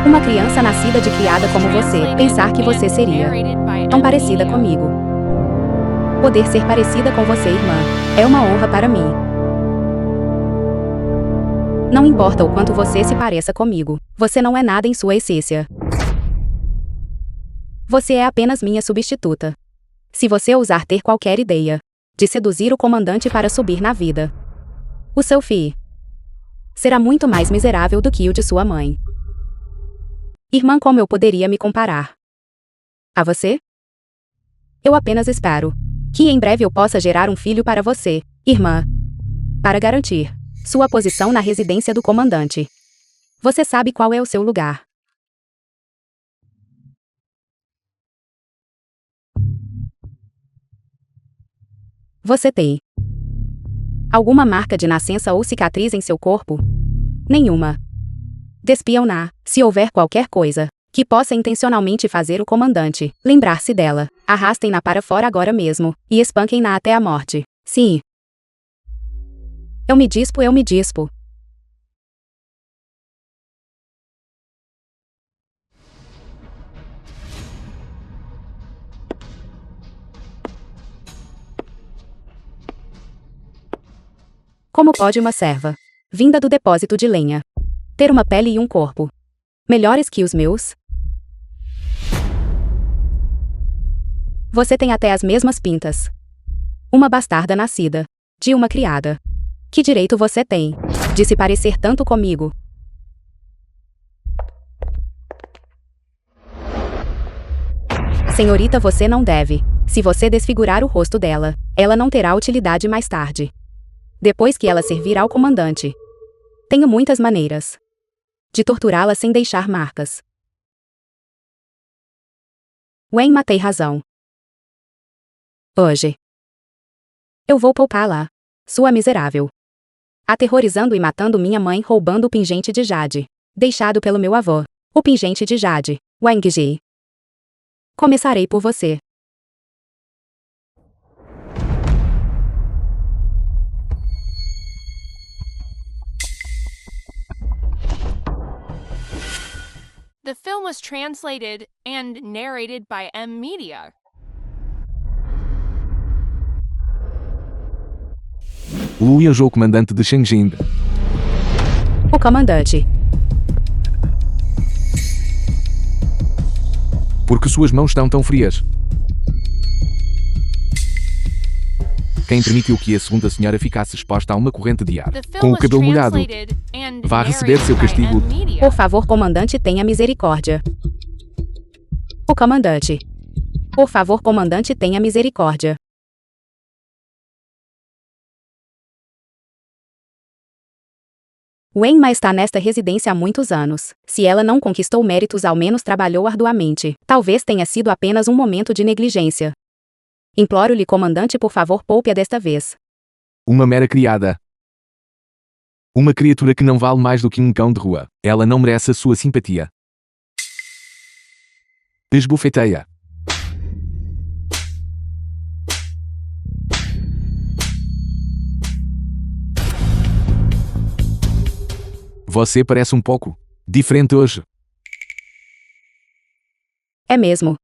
Uma criança nascida de criada como você, pensar que você seria tão parecida comigo. Poder ser parecida com você, irmã, é uma honra para mim. Não importa o quanto você se pareça comigo, você não é nada em sua essência. Você é apenas minha substituta. Se você ousar ter qualquer ideia de seduzir o comandante para subir na vida, o seu filho será muito mais miserável do que o de sua mãe. Irmã, como eu poderia me comparar a você? Eu apenas espero que em breve eu possa gerar um filho para você, irmã, para garantir sua posição na residência do comandante. Você sabe qual é o seu lugar. Você tem alguma marca de nascença ou cicatriz em seu corpo? Nenhuma. Despiam-na, se houver qualquer coisa que possa intencionalmente fazer o comandante lembrar-se dela. Arrastem-na para fora agora mesmo e espanquem-na até a morte. Sim. Eu me dispo. Como pode uma serva, vinda do depósito de lenha, ter uma pele e um corpo melhores que os meus? Você tem até as mesmas pintas. Uma bastarda nascida de uma criada. Que direito você tem de se parecer tanto comigo? Senhorita, você não deve. Se você desfigurar o rosto dela, ela não terá utilidade mais tarde. Depois que ela servir ao comandante. Tenho muitas maneiras de torturá-la sem deixar marcas. Wayne tem razão. Hoje eu vou poupá-la, sua miserável. Aterrorizando e matando minha mãe, roubando o pingente de Jade, deixado pelo meu avô. O pingente de Jade, Wang Ji. Começarei por você. The film was translated and narrated by M Media. Lu viajou o comandante de Shenzhen. O comandante. Porque suas mãos estão tão frias? Quem permitiu que a segunda senhora ficasse exposta a uma corrente de ar, The film com o was cabelo molhado? translated and Vá receber seu narrated by castigo. M Media. Por favor, comandante, tenha misericórdia. O comandante. Por favor, comandante, tenha misericórdia. Wenma está nesta residência há muitos anos. Se ela não conquistou méritos, ao menos trabalhou arduamente. Talvez tenha sido apenas um momento de negligência. Imploro-lhe, comandante, por favor, poupe-a desta vez. Uma mera criada. Uma criatura que não vale mais do que um cão de rua. Ela não merece a sua simpatia. Esbofeteia. Você parece um pouco diferente hoje. É mesmo.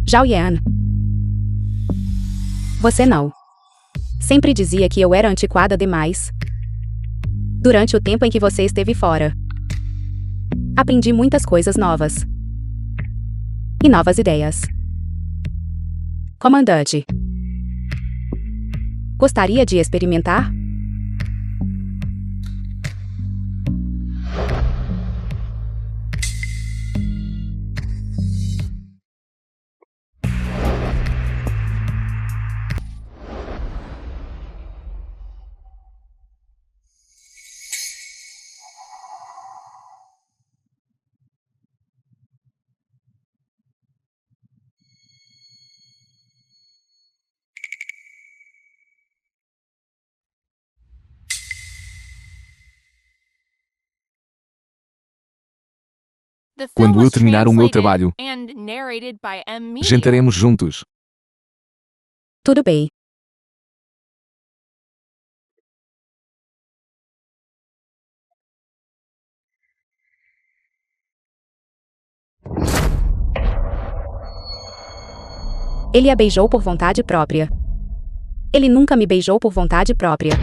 Zhao Yan. Você não. Sempre dizia que eu era antiquada demais. Durante o tempo em que você esteve fora, aprendi muitas coisas novas. E novas ideias. Comandante. Gostaria de experimentar? The film Quando eu was terminar o meu translated trabalho, and narrated by M Media. jantaremos juntos. Tudo bem. Ele a beijou por vontade própria. Ele nunca me beijou por vontade própria.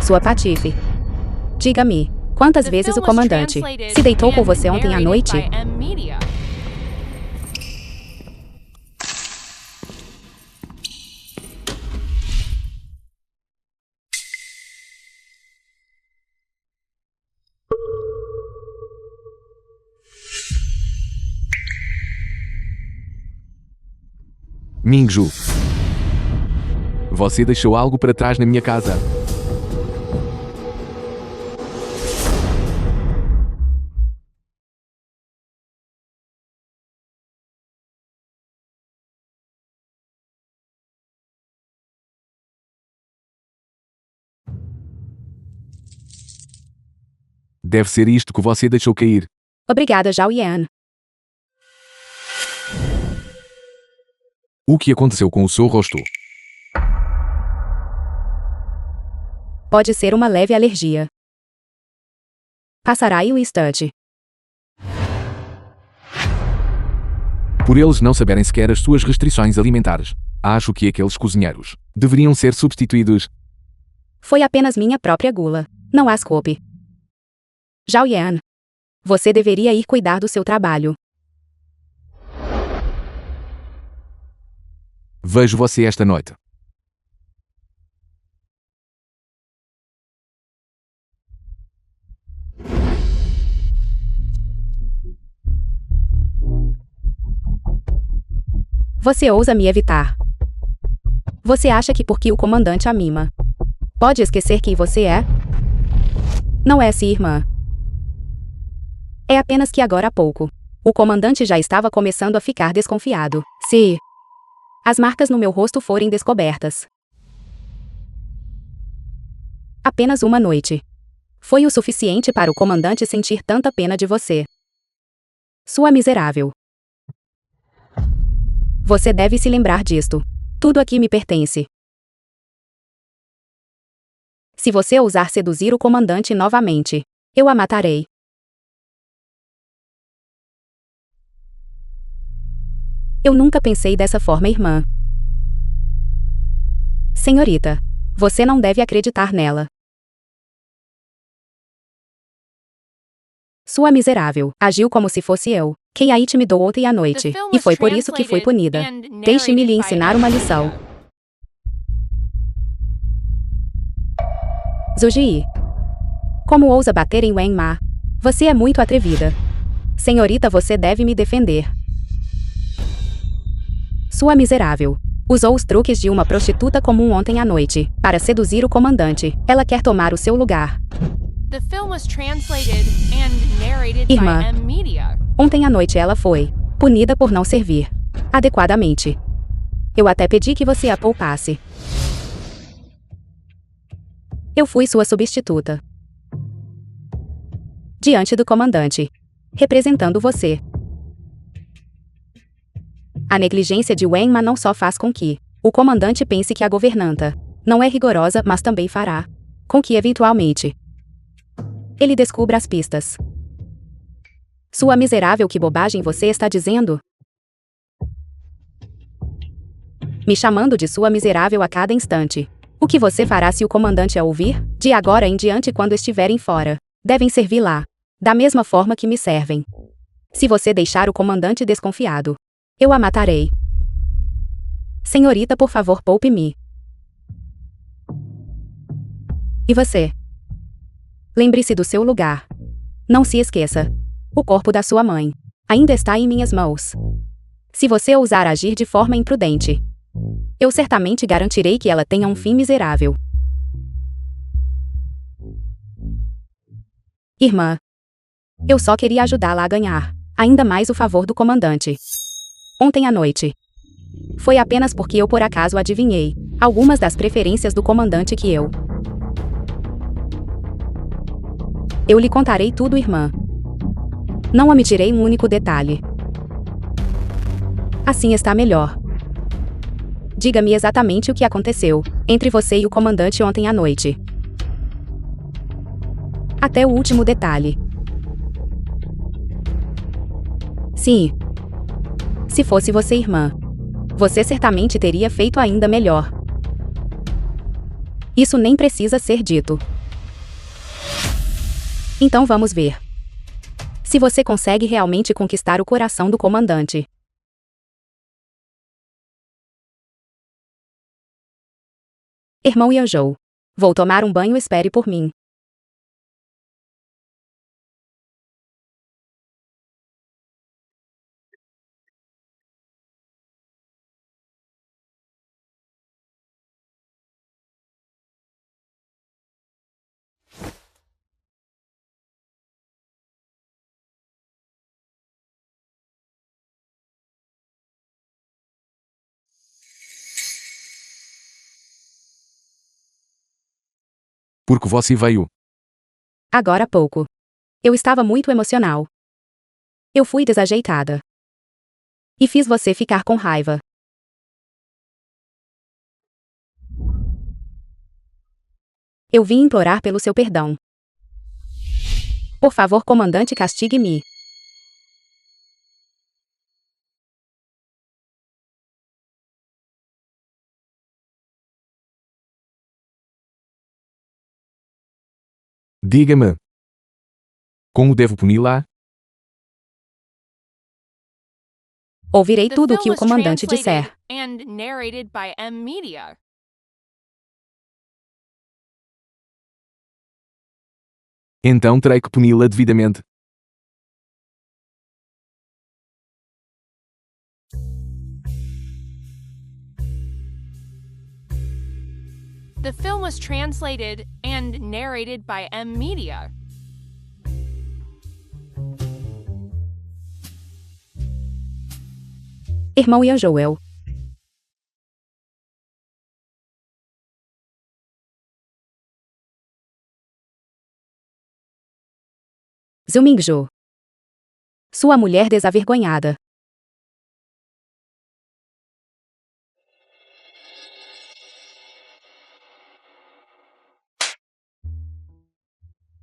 Sua patife. Diga-me, quantas The vezes o film was comandante translated se deitou com and você ontem à narrated noite? by M Media. Mingju. Você deixou algo para trás na minha casa. Deve ser isto que você deixou cair. Obrigada, Zhao Yan. O que aconteceu com o seu rosto? Pode ser uma leve alergia. Passará aí o instante. Por eles não saberem sequer as suas restrições alimentares, acho que aqueles cozinheiros deveriam ser substituídos. Foi apenas minha própria gula. Não as culpe. Zhao Yan. Você deveria ir cuidar do seu trabalho. Vejo você esta noite. Você ousa me evitar. Você acha que porque o comandante a mima, pode esquecer quem você é? Não é assim, irmã. É apenas que agora há pouco, o comandante já estava começando a ficar desconfiado. Se as marcas no meu rosto forem descobertas. Apenas uma noite. Foi o suficiente para o comandante sentir tanta pena de você. Sua miserável. Você deve se lembrar disto. Tudo aqui me pertence. Se você ousar seduzir o comandante novamente, eu a matarei. Eu nunca pensei dessa forma, irmã. Senhorita, você não deve acreditar nela. Sua miserável agiu como se fosse eu, quem a intimidou ontem à noite, e foi por isso que foi punida. Deixe-me lhe ensinar uma lição. Zhu Ji. Como ousa bater em Wen Ma? Você é muito atrevida. Senhorita, você deve me defender. Sua miserável. Usou os truques de uma prostituta comum ontem à noite, para seduzir o comandante. Ela quer tomar o seu lugar. The film was translated and narrated Irmã. by M Media. Ontem à noite ela foi punida por não servir adequadamente. Eu até pedi que você a poupasse. Eu fui sua substituta. Diante do comandante. Representando você. A negligência de Wen Ma não só faz com que o comandante pense que a governanta não é rigorosa, mas também fará com que, eventualmente, ele descubra as pistas. Sua miserável, que bobagem você está dizendo? Me chamando de sua miserável a cada instante. O que você fará se o comandante a ouvir? De agora em diante, quando estiverem fora, devem servir lá, da mesma forma que me servem. Se você deixar o comandante desconfiado, eu a matarei. Senhorita, por favor, poupe-me. E você? Lembre-se do seu lugar. Não se esqueça. O corpo da sua mãe ainda está em minhas mãos. Se você ousar agir de forma imprudente, eu certamente garantirei que ela tenha um fim miserável. Irmã, eu só queria ajudá-la a ganhar ainda mais o favor do comandante. Ontem à noite. Foi apenas porque eu por acaso adivinhei algumas das preferências do comandante que eu lhe contarei tudo, irmã. Não omitirei um único detalhe. Assim está melhor. Diga-me exatamente o que aconteceu entre você e o comandante ontem à noite. Até o último detalhe. Sim. Se fosse você, irmã, você certamente teria feito ainda melhor. Isso nem precisa ser dito. Então vamos ver se você consegue realmente conquistar o coração do comandante. Irmão Yanjou, vou tomar um banho, espere por mim. Porque você veio. Agora há pouco. Eu estava muito emocional. Eu fui desajeitada. E fiz você ficar com raiva. Eu vim implorar pelo seu perdão. Por favor, comandante, castigue-me. Diga-me. Como devo puni-la? Ouvirei The tudo o film que o was comandante translated disser. and narrated by M Media. Então terei que puni-la devidamente. The film was translated and narrated by M Media. Irmão Yanjoel. Zumingjo. Sua mulher desavergonhada.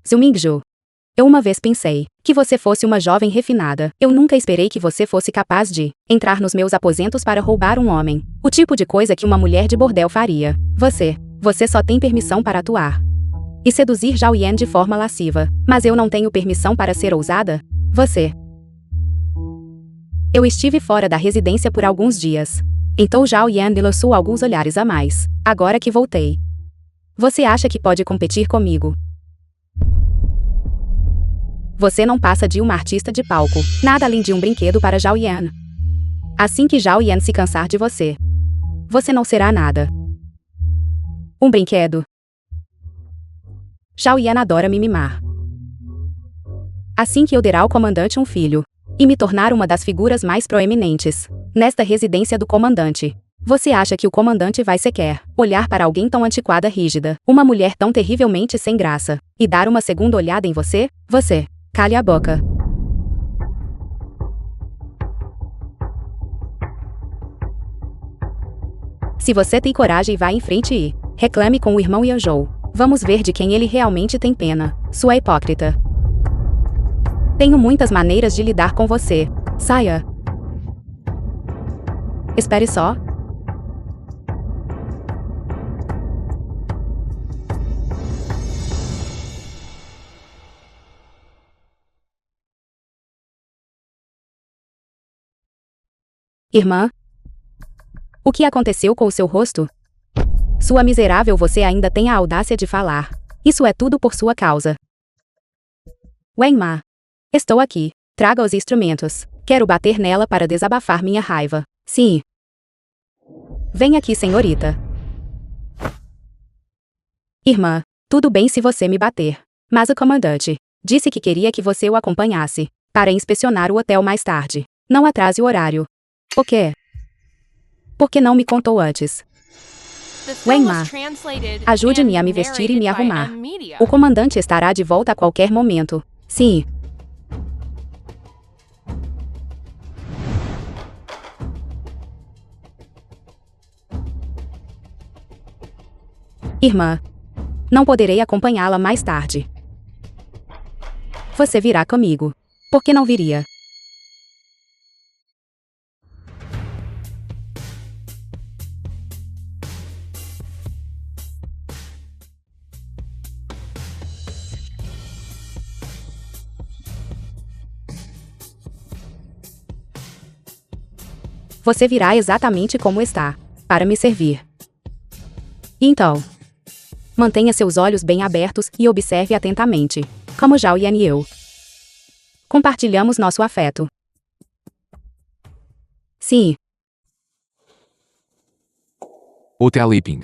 Zumingjo. Eu uma vez pensei que você fosse uma jovem refinada. Eu nunca esperei que você fosse capaz de entrar nos meus aposentos para roubar um homem. O tipo de coisa que uma mulher de bordel faria. Você só tem permissão para atuar e seduzir Zhao Yan de forma lasciva. Mas eu não tenho permissão para ser ousada? Eu estive fora da residência por alguns dias. Então Zhao Yan me lançou alguns olhares a mais. Agora que voltei. Você acha que pode competir comigo? Você não passa de uma artista de palco, nada além de um brinquedo para Zhao Yan. Assim que Zhao Yan se cansar de você, você não será nada. Um brinquedo. Zhao Yan adora me mimar. Assim que eu der ao comandante um filho, e me tornar uma das figuras mais proeminentes nesta residência do comandante, você acha que o comandante vai sequer olhar para alguém tão antiquada, rígida, uma mulher tão terrivelmente sem graça, e dar uma segunda olhada em você? Cale a boca. Se você tem coragem, vá em frente e reclame com o irmão Yanjou. Vamos ver de quem ele realmente tem pena, sua hipócrita. Tenho muitas maneiras de lidar com você. Saia. Espere só. Irmã? O que aconteceu com o seu rosto? Sua miserável, você ainda tem a audácia de falar. Isso é tudo por sua causa. Wenma. Estou aqui. Traga os instrumentos. Quero bater nela para desabafar minha raiva. Sim. Vem aqui, senhorita. Irmã, tudo bem se você me bater. Mas o comandante disse que queria que você o acompanhasse para inspecionar o hotel mais tarde. Não atrase o horário. O quê? Por que não me contou antes? Wenma, ajude-me a me vestir e me arrumar. O comandante estará de volta a qualquer momento. Sim. Irmã. Não poderei acompanhá-la mais tarde. Você virá comigo. Por que não viria? Você virá exatamente como está, para me servir. Então, mantenha seus olhos bem abertos e observe atentamente, como Zhao Yan e eu compartilhamos nosso afeto. Sim. Hotel Iping.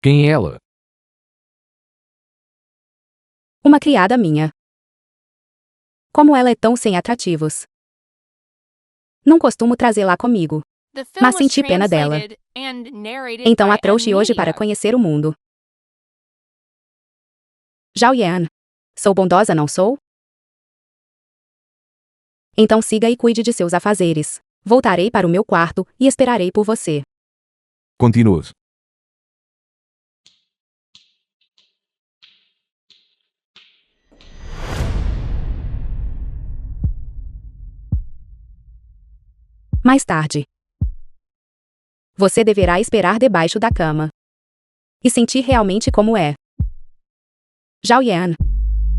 Quem é ela? Uma criada minha. Como ela é tão sem atrativos. Não costumo trazê-la comigo, The film mas was senti pena dela. translated and narrated Então by a trouxe hoje para M-Media. conhecer o mundo. Zhao Yan. Sou bondosa, não sou? Então siga e cuide de seus afazeres. Voltarei para o meu quarto e esperarei por você. Continue. Mais tarde. Você deverá esperar debaixo da cama. E sentir realmente como é. Zhao Yan.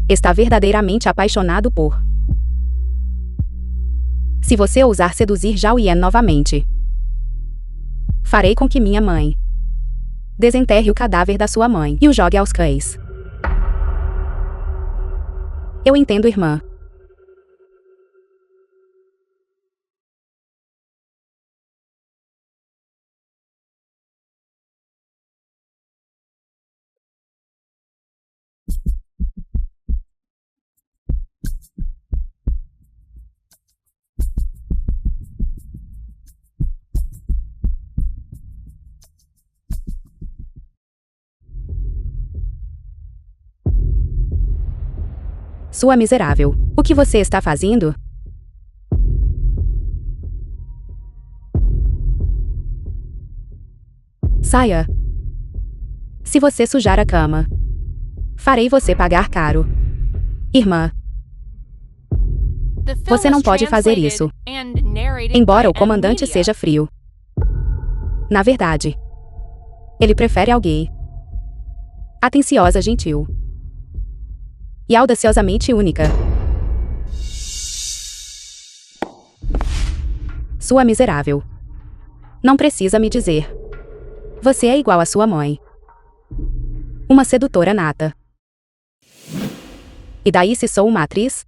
Está verdadeiramente apaixonado por. Se você ousar seduzir Zhao Yan novamente, farei com que minha mãe desenterre o cadáver da sua mãe e o jogue aos cães. Eu entendo, irmã. Sua miserável. O que você está fazendo? Saia. Se você sujar a cama, farei você pagar caro. Irmã, The film você não was pode fazer isso. translated and narrated Embora by o comandante M-Media. seja frio. Na verdade, ele prefere alguém atenciosa, gentil e audaciosamente única. Sua miserável. Não precisa me dizer. Você é igual à sua mãe. Uma sedutora nata. E daí se sou uma atriz?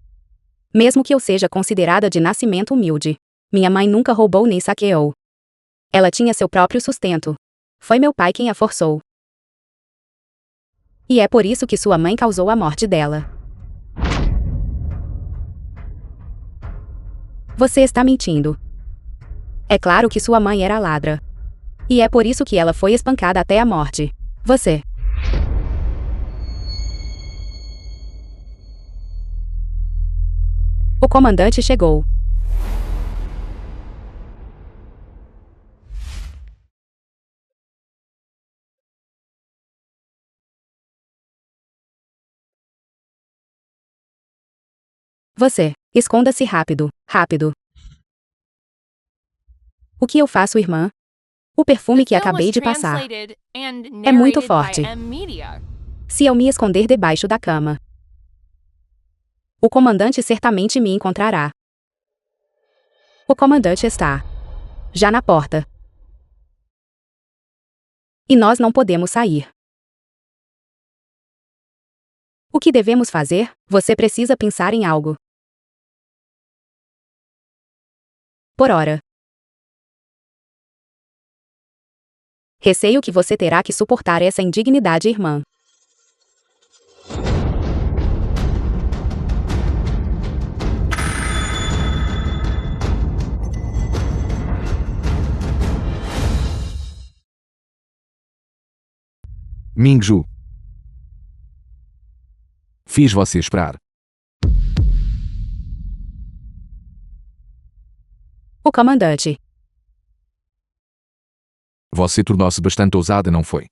Mesmo que eu seja considerada de nascimento humilde, minha mãe nunca roubou nem saqueou. Ela tinha seu próprio sustento. Foi meu pai quem a forçou. E é por isso que sua mãe causou a morte dela. Você está mentindo. É claro que sua mãe era ladra. E é por isso que ela foi espancada até a morte. Você. O comandante chegou. Você. Esconda-se rápido, rápido. O que eu faço, irmã? O perfume que The film acabei was de passar. translated and É muito narrated by forte. M-Media. Se eu me esconder debaixo da cama, o comandante certamente me encontrará. O comandante está já na porta. E nós não podemos sair. O que devemos fazer? Você precisa pensar em algo. Por hora. Receio que você terá que suportar essa indignidade, irmã. Mingju. Fiz você esperar. O comandante. Você tornou-se bastante ousada, não foi?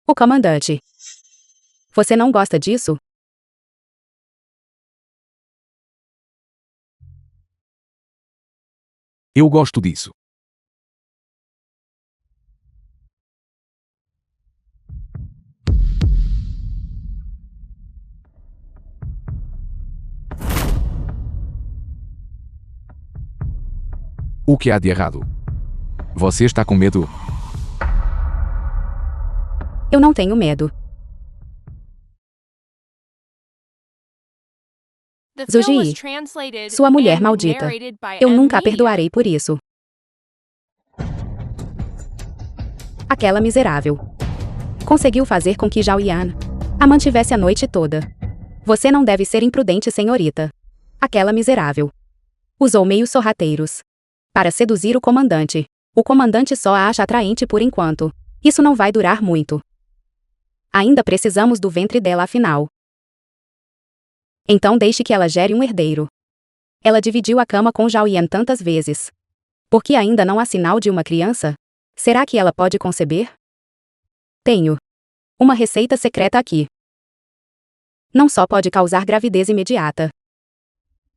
O comandante. Você não gosta disso? Eu gosto disso. O que há de errado? Você está com medo? Eu não tenho medo. The film was Zuji, translated sua mulher and maldita. narrated by Eu M. nunca a Media. perdoarei por isso. Aquela miserável. Conseguiu fazer com que Zhao Yan a mantivesse a noite toda. Você não deve ser imprudente, senhorita. Aquela miserável. Usou meios sorrateiros para seduzir o comandante. O comandante só a acha atraente por enquanto. Isso não vai durar muito. Ainda precisamos do ventre dela afinal. Então deixe que ela gere um herdeiro. Ela dividiu a cama com Zhao Yan tantas vezes. Por que ainda não há sinal de uma criança? Será que ela pode conceber? Tenho uma receita secreta aqui. Não só pode causar gravidez imediata,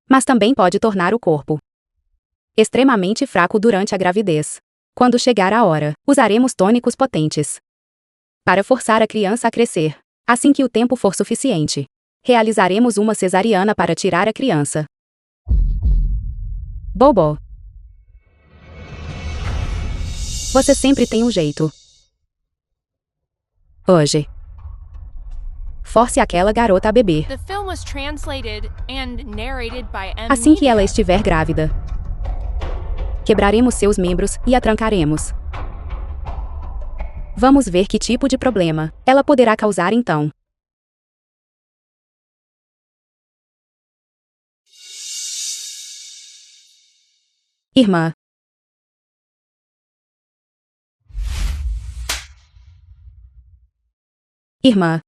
mas também pode tornar o corpo extremamente fraco durante a gravidez. Quando chegar a hora, usaremos tônicos potentes para forçar a criança a crescer. Assim que o tempo for suficiente, realizaremos uma cesariana para tirar a criança. Bobo. Você sempre tem um jeito. Hoje. Force aquela garota a beber. The film was translated and narrated by M. Assim que Media. ela estiver grávida, quebraremos seus membros e a trancaremos. Vamos ver que tipo de problema ela poderá causar então. Irmã. Irmã.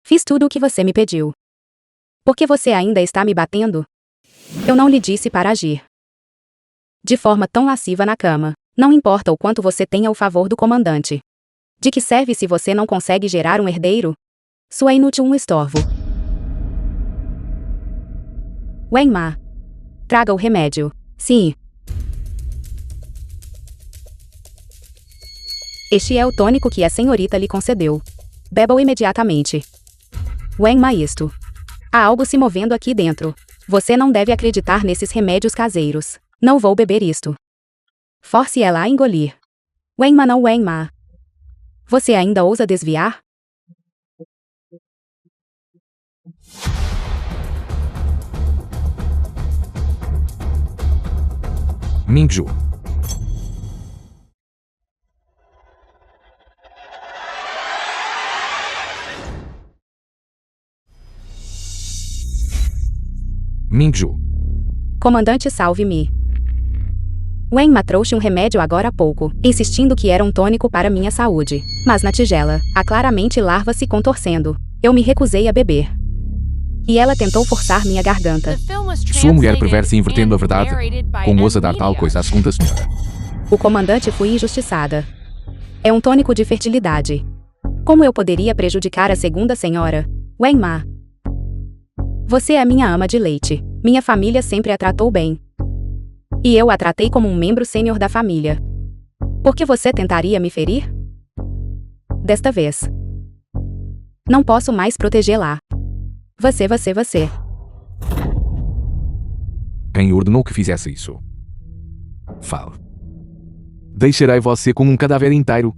Fiz tudo o que você me pediu. Por que você ainda está me batendo? Eu não lhe disse para agir de forma tão lasciva na cama. Não importa o quanto você tenha o favor do comandante. De que serve se você não consegue gerar um herdeiro? Sua inútil um estorvo. Wenma. Traga o remédio. Sim. Este é o tônico que a senhorita lhe concedeu. Beba-o imediatamente. Wenma, isto. Há algo se movendo aqui dentro. Você não deve acreditar nesses remédios caseiros. Não vou beber isto. Force ela a engolir. Wenma não, Wenma. Você ainda ousa desviar? Mingju. Mingju. Comandante, salve-me. Wenma trouxe um remédio agora há pouco, insistindo que era um tônico para minha saúde. Mas na tigela, há claramente larva se contorcendo. Eu me recusei a beber. E ela tentou forçar minha garganta. The film was Sua mulher translated perversa invertendo a and verdade. narrated by Como M. ousa dar tal Media. coisa à segunda senhora? O comandante foi injustiçada. É um tônico de fertilidade. Como eu poderia prejudicar a segunda senhora? Wenma. Você é minha ama de leite. Minha família sempre a tratou bem. E eu a tratei como um membro sênior da família. Por que você tentaria me ferir? Desta vez. Não posso mais protegê-la. Você. Quem ordenou que fizesse isso? Fale. Deixarei você como um cadáver inteiro.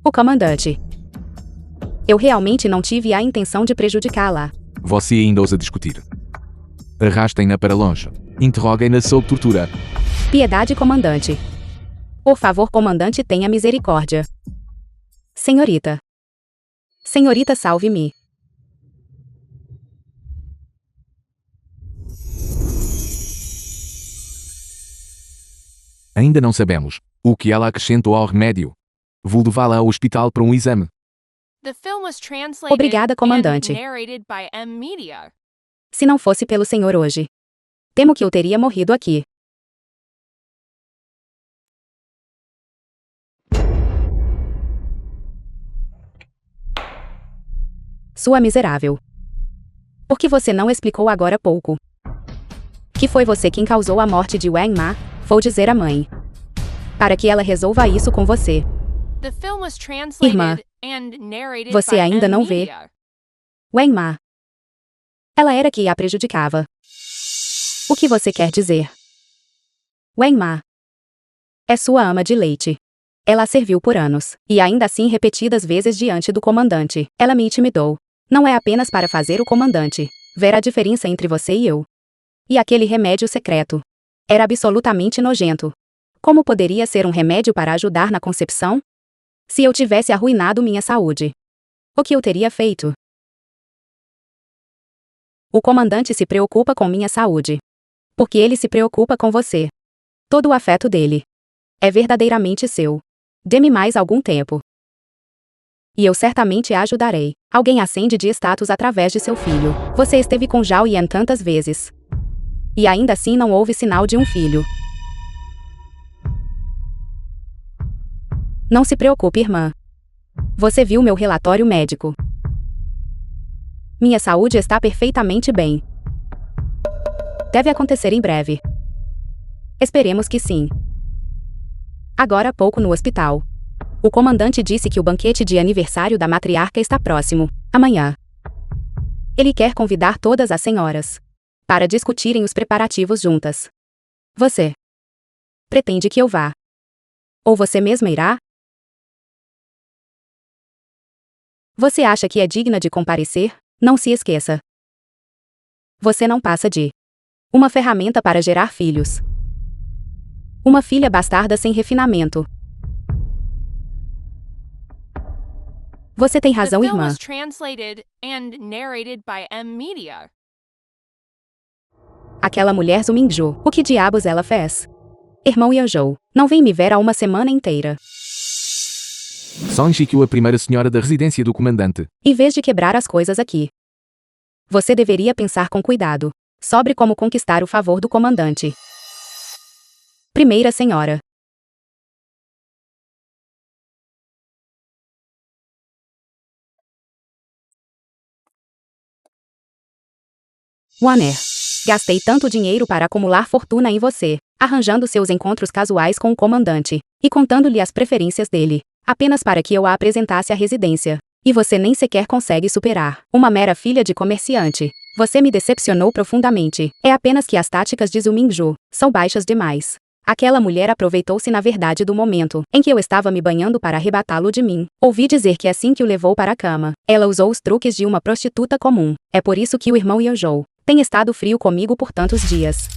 O comandante. Eu realmente não tive a intenção de prejudicá-la. Você ainda ousa discutir. Arrastem-na para longe. Interroguem-na sob tortura. Piedade, comandante. Por favor, comandante, tenha misericórdia. Senhorita. Senhorita, salve-me. Ainda não sabemos o que ela acrescentou ao remédio. Vou levá-la ao hospital para um exame. The film was translated Obrigada, comandante. and narrated by M Media. Se não fosse pelo senhor hoje, temo que eu teria morrido aqui. Sua miserável. Por que você não explicou agora há pouco? Que foi você quem causou a morte de Wang Ma, vou dizer à mãe. Para que ela resolva isso com você. The film was translated Irmã, and narrated você by ainda M não vê? Media. Wang Ma. Ela era que a prejudicava. O que você quer dizer? Wang Ma é sua ama de leite. Ela a serviu por anos, e ainda assim repetidas vezes diante do comandante. Ela me intimidou. Não é apenas para fazer o comandante ver a diferença entre você e eu. E aquele remédio secreto. Era absolutamente nojento. Como poderia ser um remédio para ajudar na concepção? Se eu tivesse arruinado minha saúde, o que eu teria feito? O comandante se preocupa com minha saúde. Porque ele se preocupa com você. Todo o afeto dele é verdadeiramente seu. Dê-me mais algum tempo. E eu certamente a ajudarei. Alguém ascende de status através de seu filho. Você esteve com Zhao Yan tantas vezes. E ainda assim não houve sinal de um filho. Não se preocupe, irmã. Você viu meu relatório médico. Minha saúde está perfeitamente bem. Deve acontecer em breve. Esperemos que sim. Agora há pouco no hospital. O comandante disse que o banquete de aniversário da matriarca está próximo, amanhã. Ele quer convidar todas as senhoras para discutirem os preparativos juntas. Você pretende que eu vá? Ou você mesma irá? Você acha que é digna de comparecer? Não se esqueça. Você não passa de uma ferramenta para gerar filhos. Uma filha bastarda sem refinamento. Você tem The razão, film irmã. was translated and narrated by M Media. Aquela mulher Zumingju, o que diabos ela fez? Irmão Yanzhou, não vem me ver há uma semana inteira. Song Shikyu, a primeira senhora da residência do comandante. Em vez de quebrar as coisas aqui, você deveria pensar com cuidado sobre como conquistar o favor do comandante. Primeira senhora. Wanner. Gastei tanto dinheiro para acumular fortuna em você, arranjando seus encontros casuais com o comandante, e contando-lhe as preferências dele, apenas para que eu a apresentasse à residência. E você nem sequer consegue superar. Uma mera filha de comerciante. Você me decepcionou profundamente. É apenas que as táticas de Zumingju são baixas demais. Aquela mulher aproveitou-se na verdade do momento em que eu estava me banhando para arrebatá-lo de mim. Ouvi dizer que assim que o levou para a cama, ela usou os truques de uma prostituta comum. É por isso que o irmão Yanzhou tem estado frio comigo por tantos dias.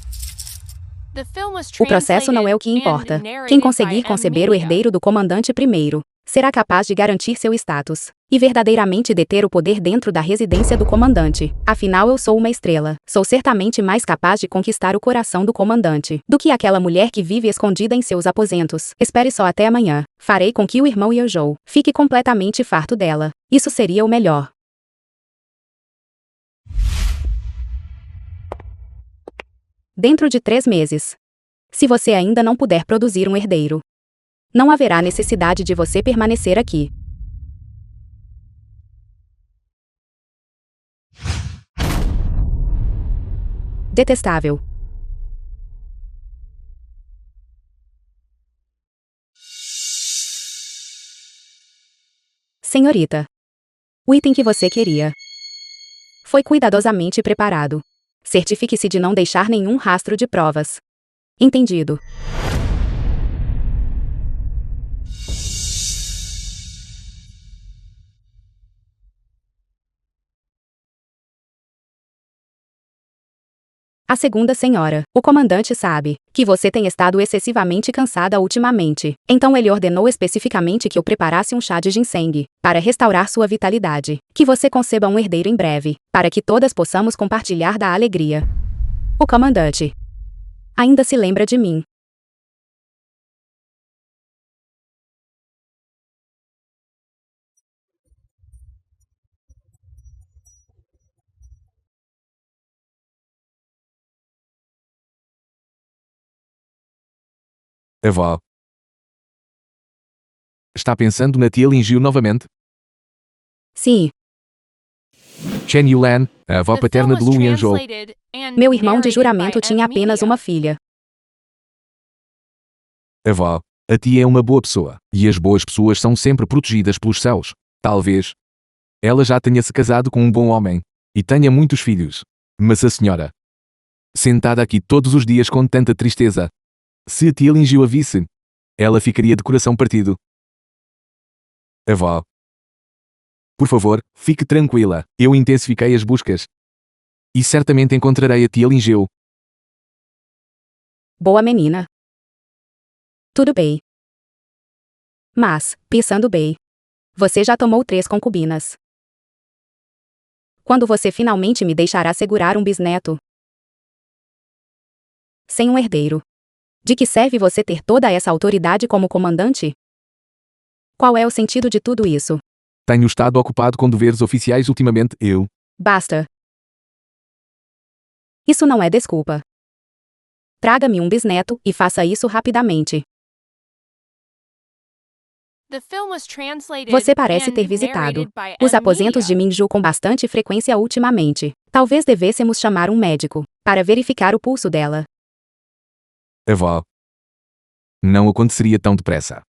The film was O processo não é o que translated importa. and narrated Quem by conseguir M conceber o Media. herdeiro do comandante primeiro será capaz de garantir seu status e verdadeiramente deter o poder dentro da residência do comandante. Afinal, eu sou uma estrela. Sou certamente mais capaz de conquistar o coração do comandante do que aquela mulher que vive escondida em seus aposentos. Espere só até amanhã. Farei com que o irmão Yanzhou fique completamente farto dela. Isso seria o melhor. Dentro de 3 meses. Se você ainda não puder produzir um herdeiro, não haverá necessidade de você permanecer aqui. Detestável. Senhorita. O item que você queria foi cuidadosamente preparado. Certifique-se de não deixar nenhum rastro de provas. Entendido. A segunda senhora, o comandante sabe que você tem estado excessivamente cansada ultimamente. Então ele ordenou especificamente que eu preparasse um chá de ginseng para restaurar sua vitalidade. Que você conceba um herdeiro em breve, para que todas possamos compartilhar da alegria. O comandante ainda se lembra de mim. Avó. Está pensando na tia Lin Jiu novamente? Sim, Chen Yulan, a avó The paterna de film was Lu Yanzhou. translated and meu irmão de narrated juramento by tinha M. apenas Media. uma filha. Avó, a tia é uma boa pessoa, e as boas pessoas são sempre protegidas pelos céus. Talvez ela já tenha se casado com um bom homem, e tenha muitos filhos. Mas a senhora, sentada aqui todos os dias com tanta tristeza, se a tia Lin Jiu a visse, ela ficaria de coração partido. Avó. Por favor, fique tranquila, eu intensifiquei as buscas. E certamente encontrarei a tia Lin Jiu. Boa menina. Tudo bem. Mas, pensando bem, você já tomou 3 concubinas. Quando você finalmente me deixará segurar um bisneto? Sem um herdeiro. De que serve você ter toda essa autoridade como comandante? Qual é o sentido de tudo isso? Tenho estado ocupado com deveres oficiais ultimamente, eu. Basta. Isso não é desculpa. Traga-me um bisneto e faça isso rapidamente. The film was translated Você parece and ter visitado narrated by os M. aposentos de Media. Minju com bastante frequência ultimamente. Talvez devêssemos chamar um médico para verificar o pulso dela. Avó. Não aconteceria tão depressa.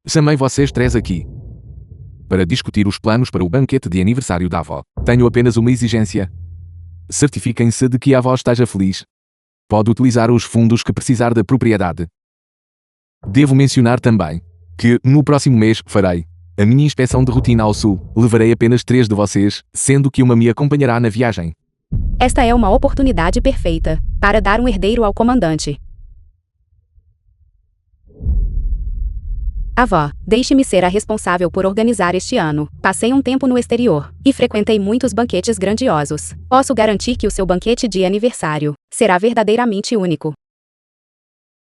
Chamei vocês 3 aqui para discutir os planos para o banquete de aniversário da avó. Tenho apenas uma exigência. Certifiquem-se de que a avó esteja feliz. Pode utilizar os fundos que precisar da propriedade. Devo mencionar também que, no próximo mês, farei a minha inspeção de rotina ao sul. Levarei apenas 3 de vocês, sendo que uma me acompanhará na viagem. Esta é uma oportunidade perfeita para dar um herdeiro ao comandante. Avó, deixe-me ser a responsável por organizar este ano. Passei um tempo no exterior e frequentei muitos banquetes grandiosos. Posso garantir que o seu banquete de aniversário será verdadeiramente único.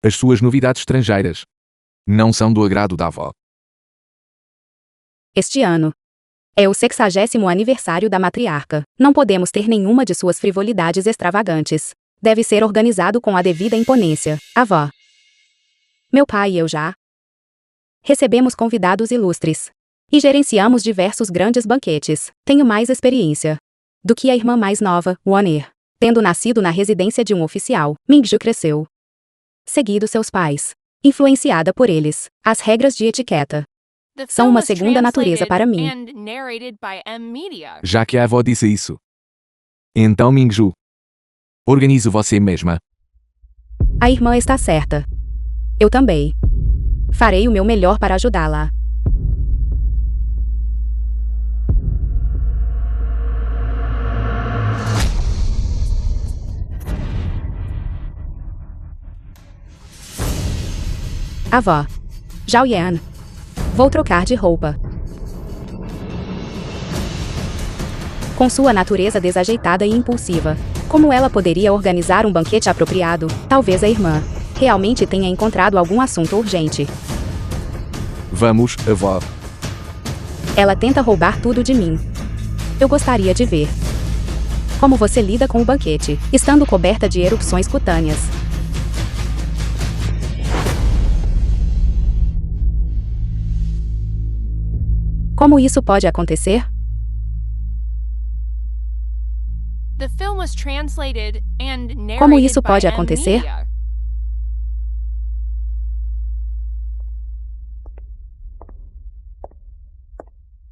As suas novidades estrangeiras não são do agrado da avó. Este ano é o 60º aniversário da matriarca. Não podemos ter nenhuma de suas frivolidades extravagantes. Deve ser organizado com a devida imponência. Avó. Meu pai e eu já recebemos convidados ilustres e gerenciamos diversos grandes banquetes. Tenho mais experiência do que a irmã mais nova, Won-er. Tendo nascido na residência de um oficial, Mingju cresceu seguido seus pais, influenciada por eles. As regras de etiqueta The são film uma was segunda natureza para mim. translated and narrated by M. Media. Já que a avó disse isso. Então, Mingju, organize você mesma. A irmã está certa. Eu também. Farei o meu melhor para ajudá-la. Avó. Zhao Yan. Vou trocar de roupa. Com sua natureza desajeitada e impulsiva, como ela poderia organizar um banquete apropriado? Talvez a irmã realmente tenha encontrado algum assunto urgente. Vamos, avó. Ela tenta roubar tudo de mim. Eu gostaria de ver como você lida com o banquete, estando coberta de erupções cutâneas. Como isso pode acontecer? The film was translated and narrated Como isso by pode M. acontecer? Media.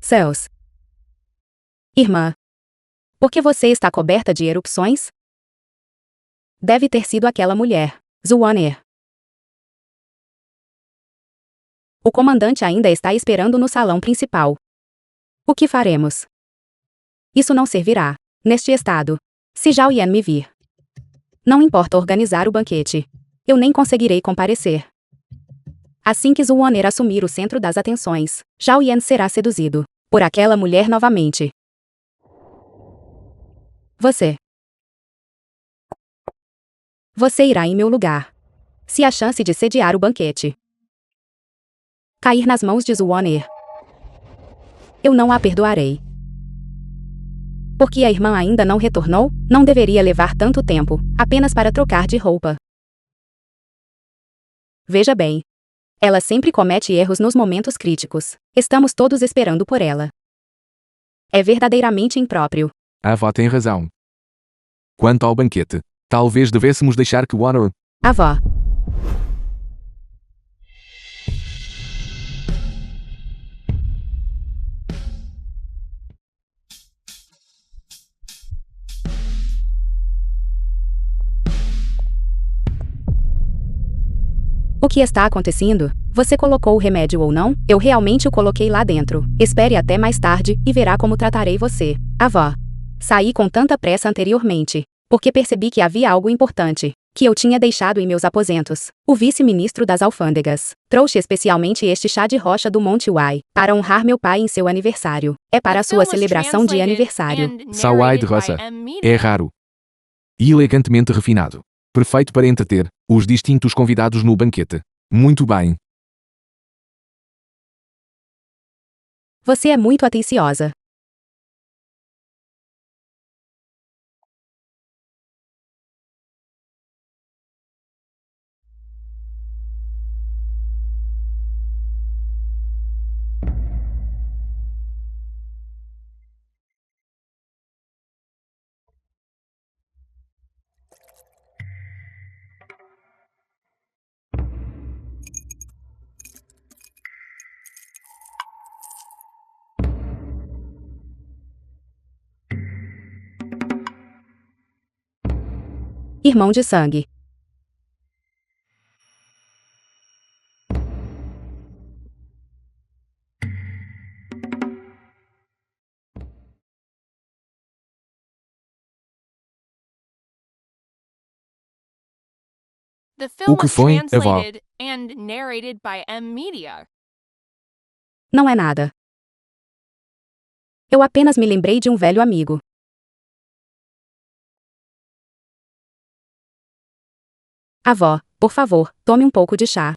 Céus. Irmã. Por que você está coberta de erupções? Deve ter sido aquela mulher, Won-er. O comandante ainda está esperando no salão principal. O que faremos? Isso não servirá, neste estado, se Zhao Yan me vir. Não importa organizar o banquete. Eu nem conseguirei comparecer. Assim que Won-er assumir o centro das atenções, Zhao Yan será seduzido por aquela mulher novamente. Você. Você irá em meu lugar. Se a chance de sediar o banquete cair nas mãos de Zwaner, eu não a perdoarei. Porque a irmã ainda não retornou, não deveria levar tanto tempo, apenas para trocar de roupa. Veja bem. Ela sempre comete erros nos momentos críticos. Estamos todos esperando por ela. É verdadeiramente impróprio. A avó tem razão. Quanto ao banquete, talvez devêssemos deixar que Warner... Avó. O que está acontecendo? Você colocou o remédio ou não? Eu realmente o coloquei lá dentro. Espere até mais tarde e verá como tratarei você. Avó. Saí com tanta pressa anteriormente, porque percebi que havia algo importante, que eu tinha deixado em meus aposentos. O vice-ministro das alfândegas trouxe especialmente este chá de rocha do Monte Uai, para honrar meu pai em seu aniversário. É para a The sua film was celebração de translated aniversário. and Sawai de narrated by roça. M. É Media. raro. E elegantemente refinado. Perfeito para entreter os distintos convidados no banquete. Muito bem. Você é muito atenciosa. Irmão de sangue. The O film que was foi, avó? translated and narrated by M. Media. Não é nada. Eu apenas me lembrei de um velho amigo. Avó, por favor, tome um pouco de chá.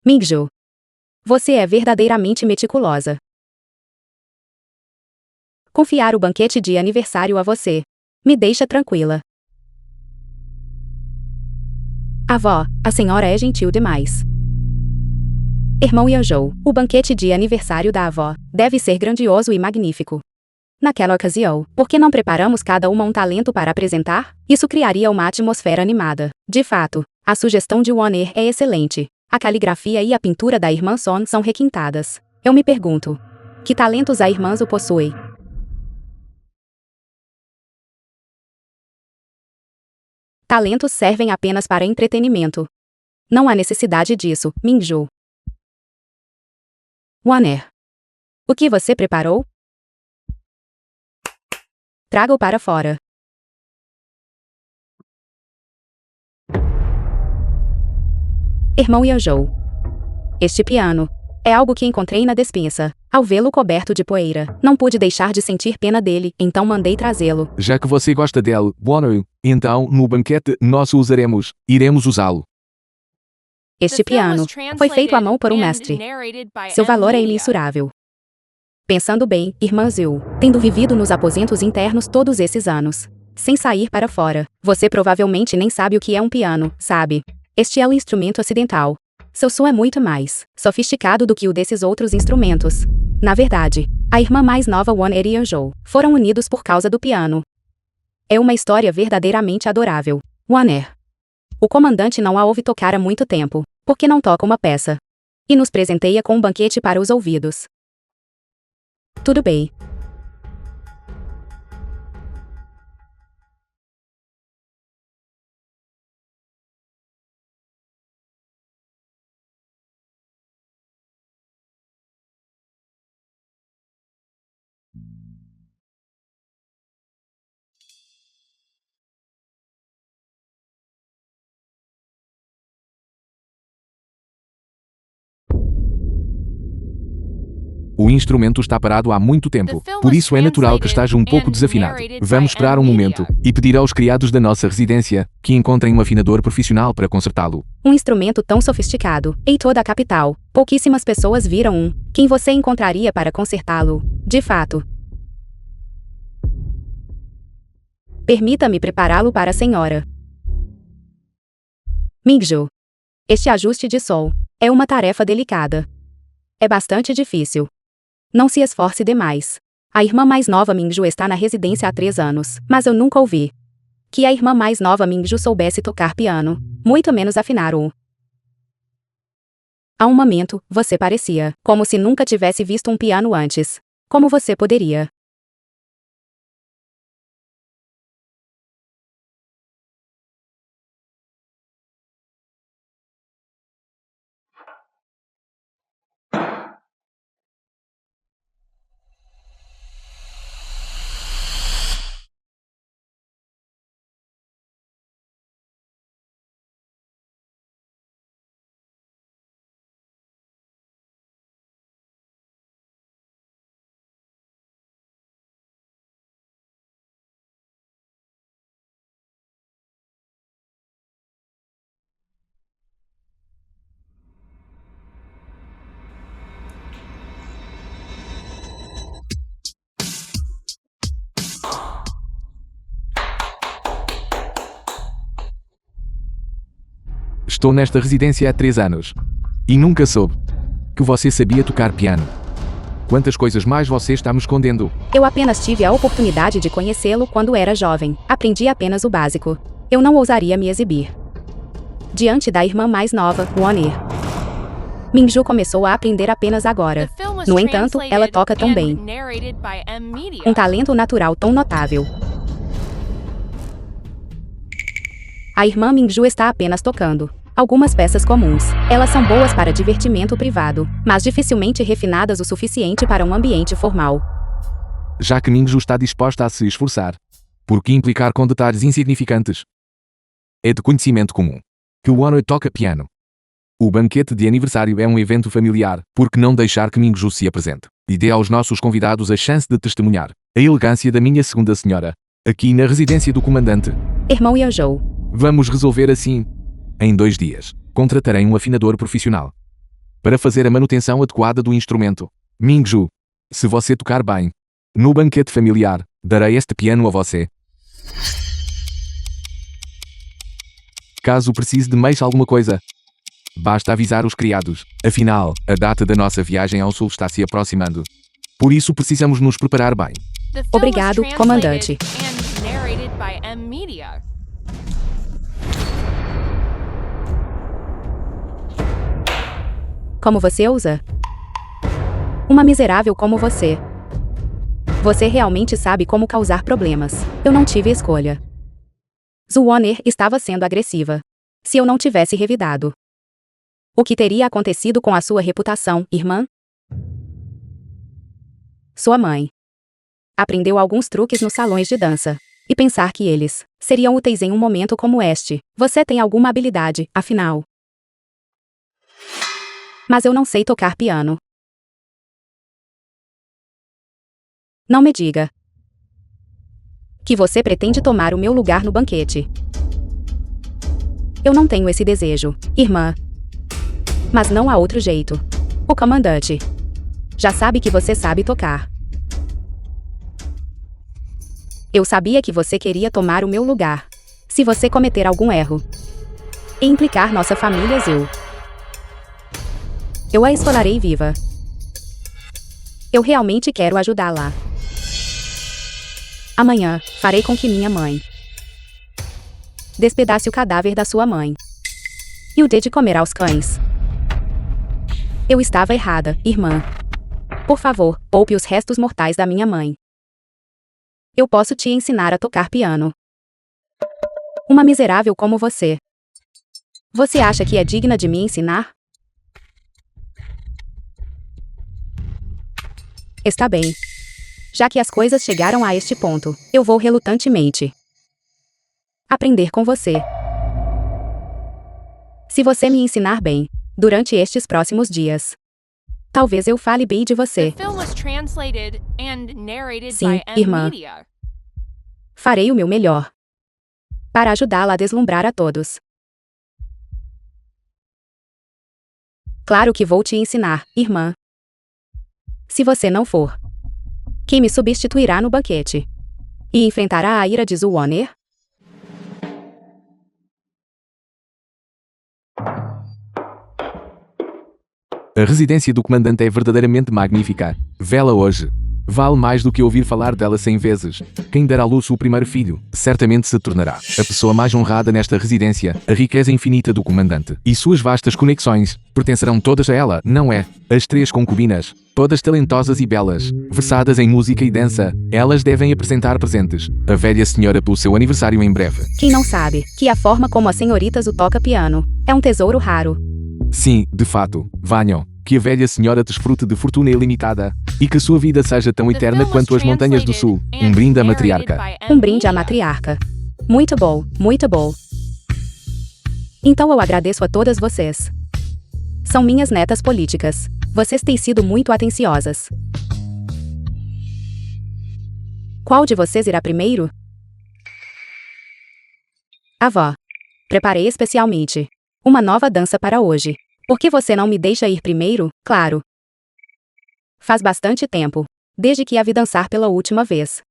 Mingju. Você é verdadeiramente meticulosa. Confiar o banquete de aniversário a você me deixa tranquila. Avó, a senhora é gentil demais. Irmão Yanjou, o banquete de aniversário da avó deve ser grandioso e magnífico. Naquela ocasião, por que não preparamos cada uma um talento para apresentar? Isso criaria uma atmosfera animada. De fato, a sugestão de Warner é excelente. A caligrafia e a pintura da irmã Son são requintadas. Eu me pergunto, que talentos a irmã Zu possui? Talentos servem apenas para entretenimento. Não há necessidade disso, Minju. Warner. O que você preparou? Traga-o para fora. Irmão Yanjou. Este piano é algo que encontrei na despensa. Ao vê-lo coberto de poeira, não pude deixar de sentir pena dele, então mandei trazê-lo. Já que você gosta dele, Warner, então, no banquete, nós o usaremos. Iremos usá-lo. Este The film was piano foi feito à mão por um translated mestre. and narrated by Seu M. valor é Media. imensurável. Pensando bem, irmã Zil, tendo vivido nos aposentos internos todos esses anos, sem sair para fora, você provavelmente nem sabe o que é um piano, sabe? Este é um instrumento ocidental. Seu som é muito mais sofisticado do que o desses outros instrumentos. Na verdade, a irmã mais nova Warner e Yanjou foram unidos por causa do piano. É uma história verdadeiramente adorável. Warner. O comandante não a ouve tocar há muito tempo, porque não toca uma peça. E nos presenteia com um banquete para os ouvidos. Tudo bem. O instrumento está parado há muito tempo, por isso é natural que esteja um pouco desafinado. Vamos esperar um momento e pedir aos criados da nossa residência que encontrem um afinador profissional para consertá-lo. Um instrumento tão sofisticado, em toda a capital, pouquíssimas pessoas viram um. Quem você encontraria para consertá-lo? De fato. Permita-me prepará-lo para a senhora. Mingju. Este ajuste de sol é uma tarefa delicada. É bastante difícil. Não se esforce demais. A irmã mais nova Mingju está na residência há 3 anos, mas eu nunca ouvi que a irmã mais nova Mingju soubesse tocar piano, muito menos afinar-o. Há um momento, você parecia como se nunca tivesse visto um piano antes. Como você poderia? Estou nesta residência há 3 anos. E nunca soube que você sabia tocar piano. Quantas coisas mais você está me escondendo? Eu apenas tive a oportunidade de conhecê-lo quando era jovem. Aprendi apenas o básico. Eu não ousaria me exibir diante da irmã mais nova, Wonir. Mingju começou a aprender apenas agora. No entanto, ela toca tão bem. Um talento natural tão notável. A irmã Mingju está apenas tocando algumas peças comuns. Elas são boas para divertimento privado, mas dificilmente refinadas o suficiente para um ambiente formal. Já que Mingju está disposta a se esforçar, por que implicar com detalhes insignificantes? É de conhecimento comum que Wonir toca piano. O banquete de aniversário é um evento familiar, por que não deixar que Mingju se apresente e dê aos nossos convidados a chance de testemunhar a elegância da minha segunda senhora, aqui na residência do comandante. Irmão Yajou. Vamos resolver assim. Em 2 dias, contratarei um afinador profissional para fazer a manutenção adequada do instrumento. Mingju, se você tocar bem, no banquete familiar, darei este piano a você. Caso precise de mais alguma coisa, basta avisar os criados. Afinal, a data da nossa viagem ao sul está se aproximando. Por isso precisamos nos preparar bem. Obrigado, comandante. Como você usa? Uma miserável como você. Você realmente sabe como causar problemas. Eu não tive escolha. Wonir estava sendo agressiva. Se eu não tivesse revidado, o que teria acontecido com a sua reputação, irmã? Sua mãe aprendeu alguns truques nos salões de dança. E pensar que eles seriam úteis em um momento como este. Você tem alguma habilidade, afinal. Mas eu não sei tocar piano. Não me diga que você pretende tomar o meu lugar no banquete. Eu não tenho esse desejo, irmã. Mas não há outro jeito. O comandante já sabe que você sabe tocar. Eu sabia que você queria tomar o meu lugar. Se você cometer algum erro e implicar nossa família, eu a esfolarei viva. Eu realmente quero ajudá-la. Amanhã, farei com que minha mãe despedace o cadáver da sua mãe e o dê de comer aos cães. Eu estava errada, irmã. Por favor, poupe os restos mortais da minha mãe. Eu posso te ensinar a tocar piano. Uma miserável como você. Você acha que é digna de me ensinar? Está bem. Já que as coisas chegaram a este ponto, eu vou relutantemente aprender com você. Se você me ensinar bem, durante estes próximos dias, Talvez eu fale bem de The você. film was translated and narrated Sim, by M irmã. Media. Farei o meu melhor para ajudá-la a deslumbrar a todos. Claro que vou te ensinar, irmã. Se você não for, quem me substituirá no banquete? E enfrentará a ira de Zuoner? A residência do comandante é verdadeiramente magnífica. Vê-la hoje. Vale mais do que ouvir falar dela 100 vezes. Quem der à luz o primeiro filho, certamente se tornará a pessoa mais honrada nesta residência. A riqueza infinita do comandante e suas vastas conexões pertencerão todas a ela, não é? As 3 concubinas, todas talentosas e belas, versadas em música e dança, elas devem apresentar presentes. A velha senhora pelo seu aniversário em breve. Quem não sabe que a forma como a senhorita Zu toca piano é um tesouro raro. Sim, de fato, venham. Que a velha senhora desfrute de fortuna ilimitada e que sua vida seja tão eterna quanto as montanhas do sul. Um brinde à matriarca. Um brinde à matriarca. Muito bom, muito bom. Então eu agradeço a todas vocês. São minhas netas políticas. Vocês têm sido muito atenciosas. Qual de vocês irá primeiro? Avó. Preparei especialmente uma nova dança para hoje. Por que você não me deixa ir primeiro? Claro. Faz bastante tempo, desde que a vi dançar pela última vez.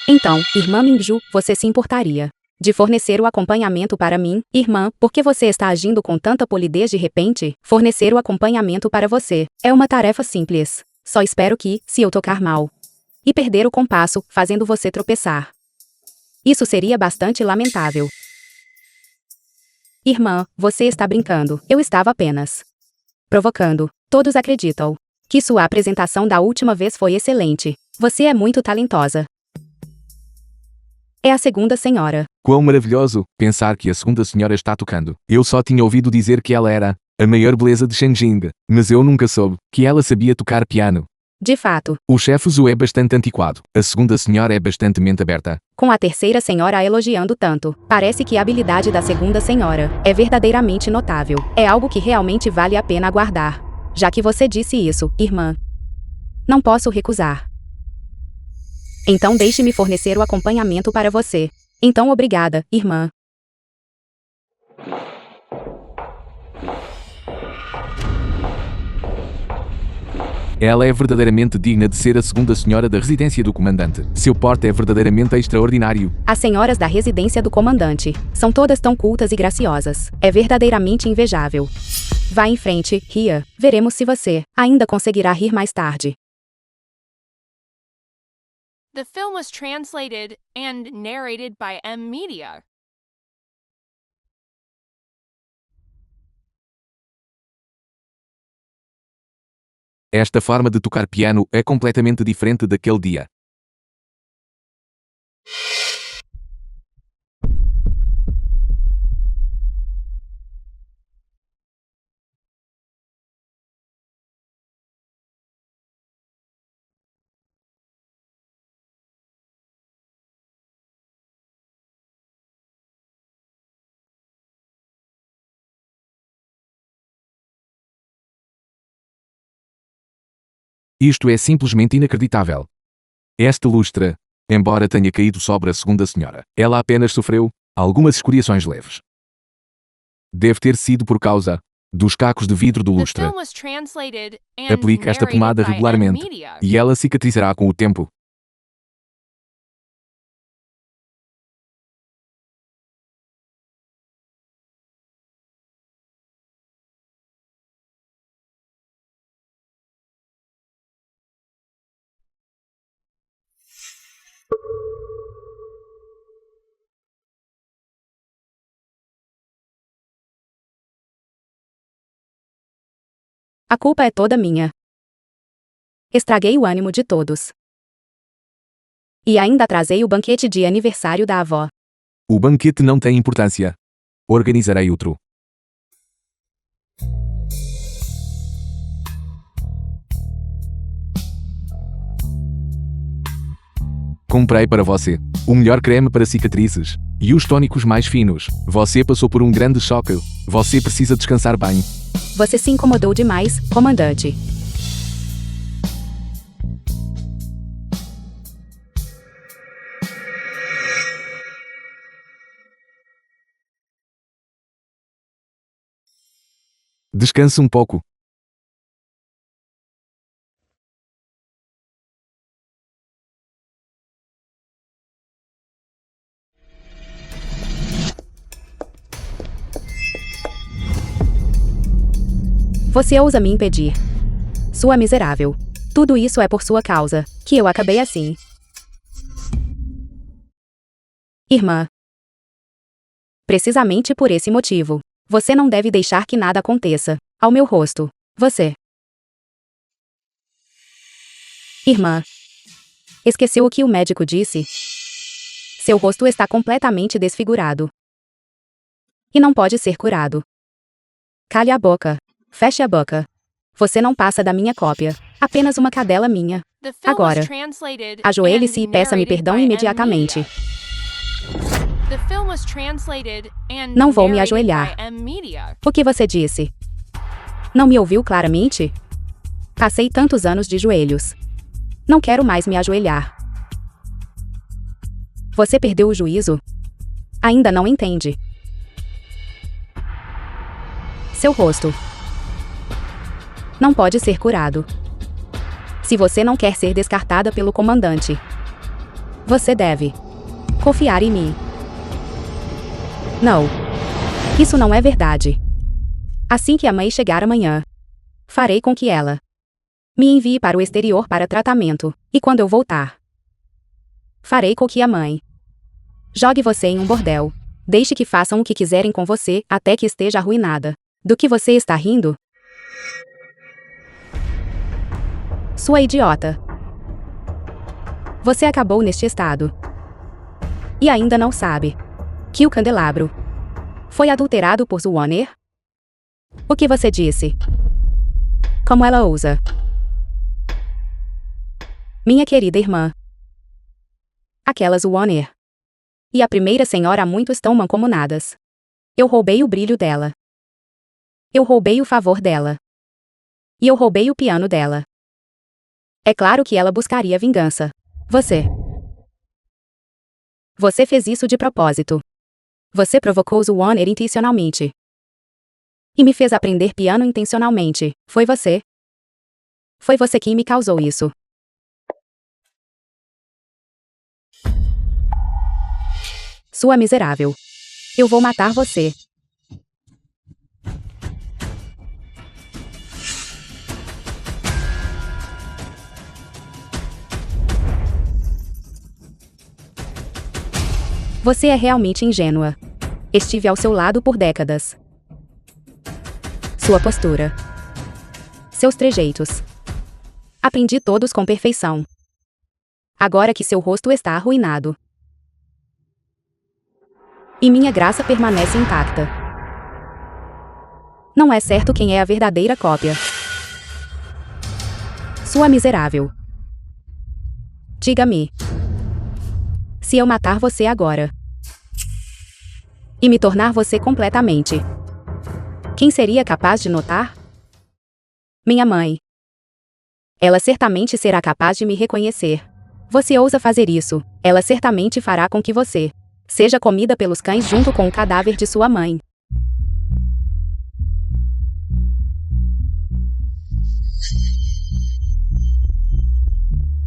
Então, irmã Minju, você se importaria de fornecer o acompanhamento para mim? Irmã, por que você está agindo com tanta polidez de repente? Fornecer o acompanhamento para você é uma tarefa simples. Só espero que, se eu tocar mal e perder o compasso, fazendo você tropeçar, isso seria bastante lamentável. Irmã, você está brincando. Eu estava apenas provocando. Todos acreditam que sua apresentação da última vez foi excelente. Você é muito talentosa. É a segunda senhora. Quão maravilhoso pensar que a segunda senhora está tocando. Eu só tinha ouvido dizer que ela era a maior beleza de Shenjing, mas eu nunca soube que ela sabia tocar piano. De fato, O chefe Zhu é bastante antiquado. A segunda senhora é bastante mente aberta. com a terceira senhora a elogiando tanto, parece que a habilidade da segunda senhora é verdadeiramente notável. É algo que realmente vale a pena aguardar. Já que você disse isso, irmã, não posso recusar. Então deixe-me fornecer o acompanhamento para você. Então obrigada, irmã. Ela é verdadeiramente digna de ser a segunda senhora da residência do comandante. Seu porte é verdadeiramente extraordinário. As senhoras da residência do comandante são todas tão cultas e graciosas. É verdadeiramente invejável. Vá em frente, ria. Veremos se você ainda conseguirá rir mais tarde. The film was translated and narrated by M Media. Esta forma de tocar piano é completamente diferente daquele dia. Isto é simplesmente inacreditável. Esta lustra, embora tenha caído sobre a segunda senhora, ela apenas sofreu algumas escoriações leves. Deve ter sido por causa dos cacos de vidro do The lustre. film was translated and Aplique esta narrated pomada by M regularmente Media. e ela cicatrizará com o tempo. A culpa é toda minha. Estraguei o ânimo de todos. E ainda atrasei o banquete de aniversário da avó. O banquete não tem importância. Organizarei outro. Comprei para você o melhor creme para cicatrizes e os tônicos mais finos. Você passou por um grande choque. Você precisa descansar bem. Você se incomodou demais, comandante. Descanse um pouco. Você ousa me impedir. Sua miserável. Tudo isso é por sua causa, que eu acabei assim. Irmã. Precisamente por esse motivo. Você não deve deixar que nada aconteça ao meu rosto. Você. Irmã. Esqueceu o que o médico disse? Seu rosto está completamente desfigurado. E não pode ser curado. Cale a boca. Feche a boca. Você não passa da minha cópia. Apenas uma cadela minha. The film Agora, was translated ajoelhe-se e and peça-me narrated perdão by M. imediatamente. Media. The film was translated and Não vou me narrated ajoelhar. by M. Media. O que você disse? Não me ouviu claramente? Passei tantos anos de joelhos. Não quero mais me ajoelhar. Você perdeu o juízo? Ainda não entende. Seu rosto não pode ser curado. Se você não quer ser descartada pelo comandante, você deve confiar em mim. Não. Isso não é verdade. Assim que a mãe chegar amanhã, farei com que ela me envie para o exterior para tratamento, e quando eu voltar, farei com que a mãe jogue você em um bordel. Deixe que façam o que quiserem com você até que esteja arruinada. Do que você está rindo? Sua idiota. Você acabou neste estado. E ainda não sabe que o candelabro foi adulterado por Zwaner? O que você disse? Como ela ousa? Minha querida irmã. Aquela Zwaner e a primeira senhora há muito estão mancomunadas. Eu roubei o brilho dela. Eu roubei o favor dela. E eu roubei o piano dela. É claro que ela buscaria vingança. Você fez isso de propósito. Você provocou Zwaner intencionalmente. E me fez aprender piano intencionalmente. Foi você. Foi você quem me causou isso. Sua miserável. Eu vou matar você. Você é realmente ingênua. Estive ao seu lado por décadas. Sua postura. Seus trejeitos. Aprendi todos com perfeição. Agora que seu rosto está arruinado. E minha graça permanece intacta. Não é certo quem é a verdadeira cópia. Sua miserável. Diga-me. Se eu matar você agora e me tornar você completamente, quem seria capaz de notar? Minha mãe. Ela certamente será capaz de me reconhecer. Você ousa fazer isso, ela certamente fará com que você seja comida pelos cães junto com o cadáver de sua mãe.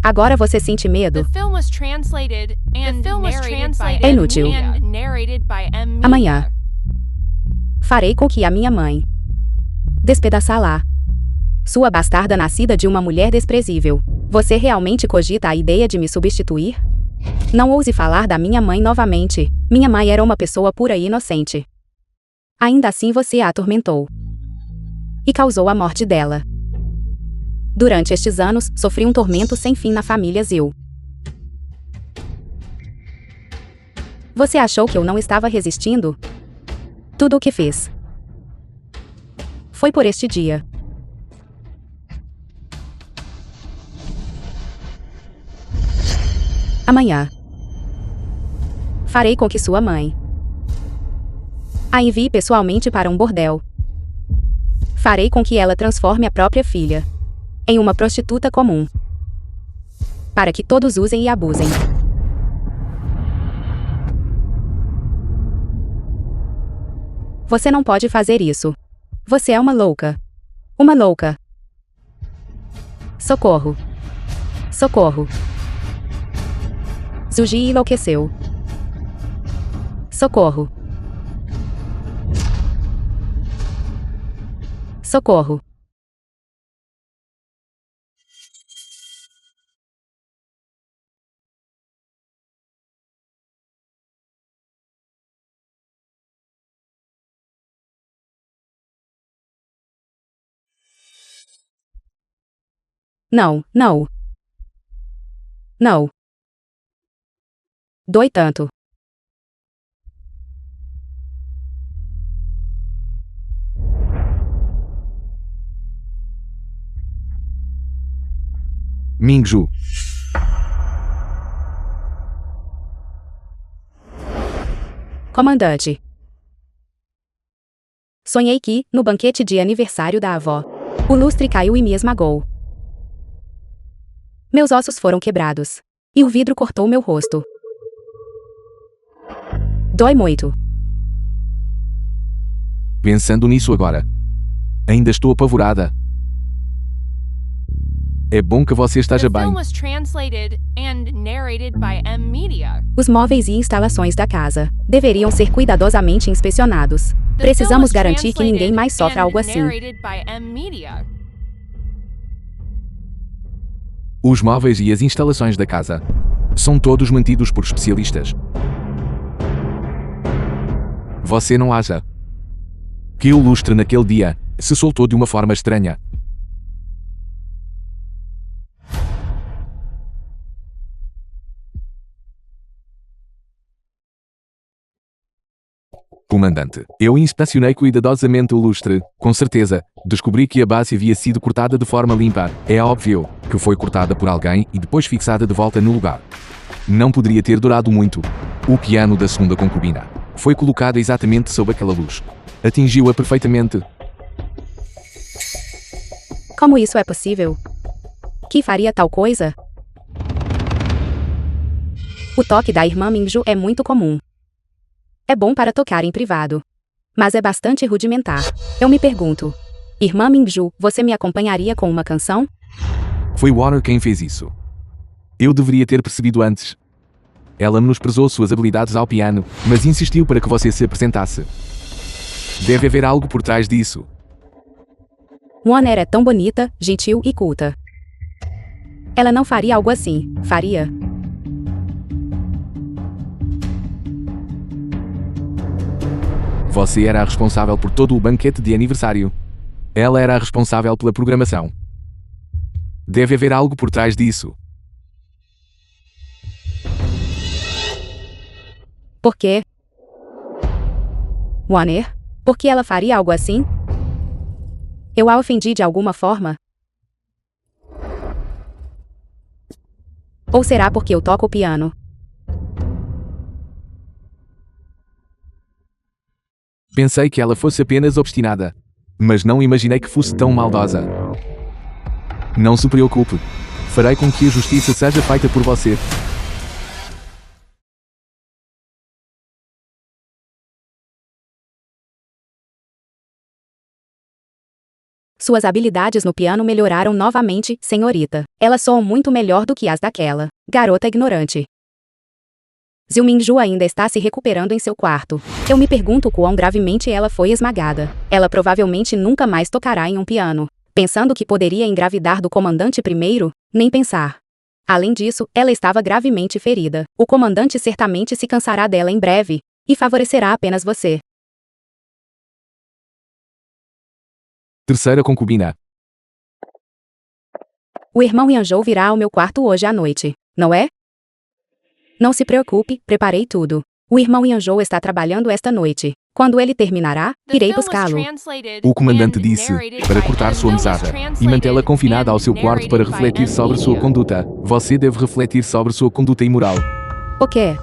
Agora você sente medo? The film was translated and narrated by É inútil. and narrated by M. Media. Amanhã farei com que a minha mãe despedaçá-la. Sua bastarda nascida de uma mulher desprezível. Você realmente cogita a ideia de me substituir? Não ouse falar da minha mãe novamente. Minha mãe era uma pessoa pura e inocente. Ainda assim você a atormentou e causou a morte dela. Durante estes anos, sofri um tormento sem fim na família Zil. Você achou que eu não estava resistindo? Tudo o que fiz foi por este dia. Amanhã farei com que sua mãe a envie pessoalmente para um bordel. Farei com que ela transforme a própria filha em uma prostituta comum, para que todos usem e abusem. Você não pode fazer isso. Você é uma louca. Uma louca. Socorro. Socorro. Zuji enlouqueceu. Socorro. Socorro. Não, não. Não. Dói tanto. Mingju. Comandante. Sonhei que, no banquete de aniversário da avó, o lustre caiu e me esmagou. Meus ossos foram quebrados. E o vidro cortou meu rosto. Dói muito. Pensando nisso agora, ainda estou apavorada. É bom que você esteja The bem. film was translated and narrated by M Media. Os móveis e instalações da casa deveriam ser cuidadosamente inspecionados. The film Precisamos was garantir que ninguém translated mais sofra and algo assim. narrated by M Media. Os móveis e as instalações da casa são todos mantidos por especialistas. Você não acha que o lustre naquele dia se soltou de uma forma estranha? Comandante, eu inspecionei cuidadosamente o lustre. Com certeza, descobri que a base havia sido cortada de forma limpa. É óbvio que foi cortada por alguém e depois fixada de volta no lugar. Não poderia ter durado muito. O piano da segunda concubina foi colocado exatamente sob aquela luz. Atingiu-a perfeitamente. Como isso é possível? Que faria tal coisa? O toque da irmã Mingju é muito comum. É bom para tocar em privado, mas é bastante rudimentar. Eu me pergunto, irmã Mingju, você me acompanharia com uma canção? Foi Warner quem fez isso. Eu deveria ter percebido antes. Ela menosprezou suas habilidades ao piano, mas insistiu para que você se apresentasse. Deve haver algo por trás disso. Warner é tão bonita, gentil e culta. Ela não faria algo assim, faria? Você era a responsável por todo o banquete de aniversário. Ela era a responsável pela programação. Deve haver algo por trás disso. Por quê? Warner? Por que ela faria algo assim? Eu a ofendi de alguma forma? Ou será porque eu toco o piano? Pensei que ela fosse apenas obstinada, mas não imaginei que fosse tão maldosa. Não se preocupe. Farei com que a justiça seja feita por você. Suas habilidades no piano melhoraram novamente, senhorita. Elas soam muito melhor do que as daquela garota ignorante. Zhu Mingju ainda está se recuperando em seu quarto. Eu me pergunto quão gravemente ela foi esmagada. Ela provavelmente nunca mais tocará em um piano. Pensando que poderia engravidar do comandante primeiro, nem pensar. Além disso, ela estava gravemente ferida. O comandante certamente se cansará dela em breve, e favorecerá apenas você. Terceira concubina. O irmão Yanzhou virá ao meu quarto hoje à noite, não é? Não se preocupe, preparei tudo. O irmão Yanzhou está trabalhando esta noite. Quando ele terminará, irei buscá-lo. O comandante disse para cortar sua mesada e mantê-la confinada ao seu quarto para refletir sobre sua conduta. Você deve refletir sobre sua conduta imoral. O quê?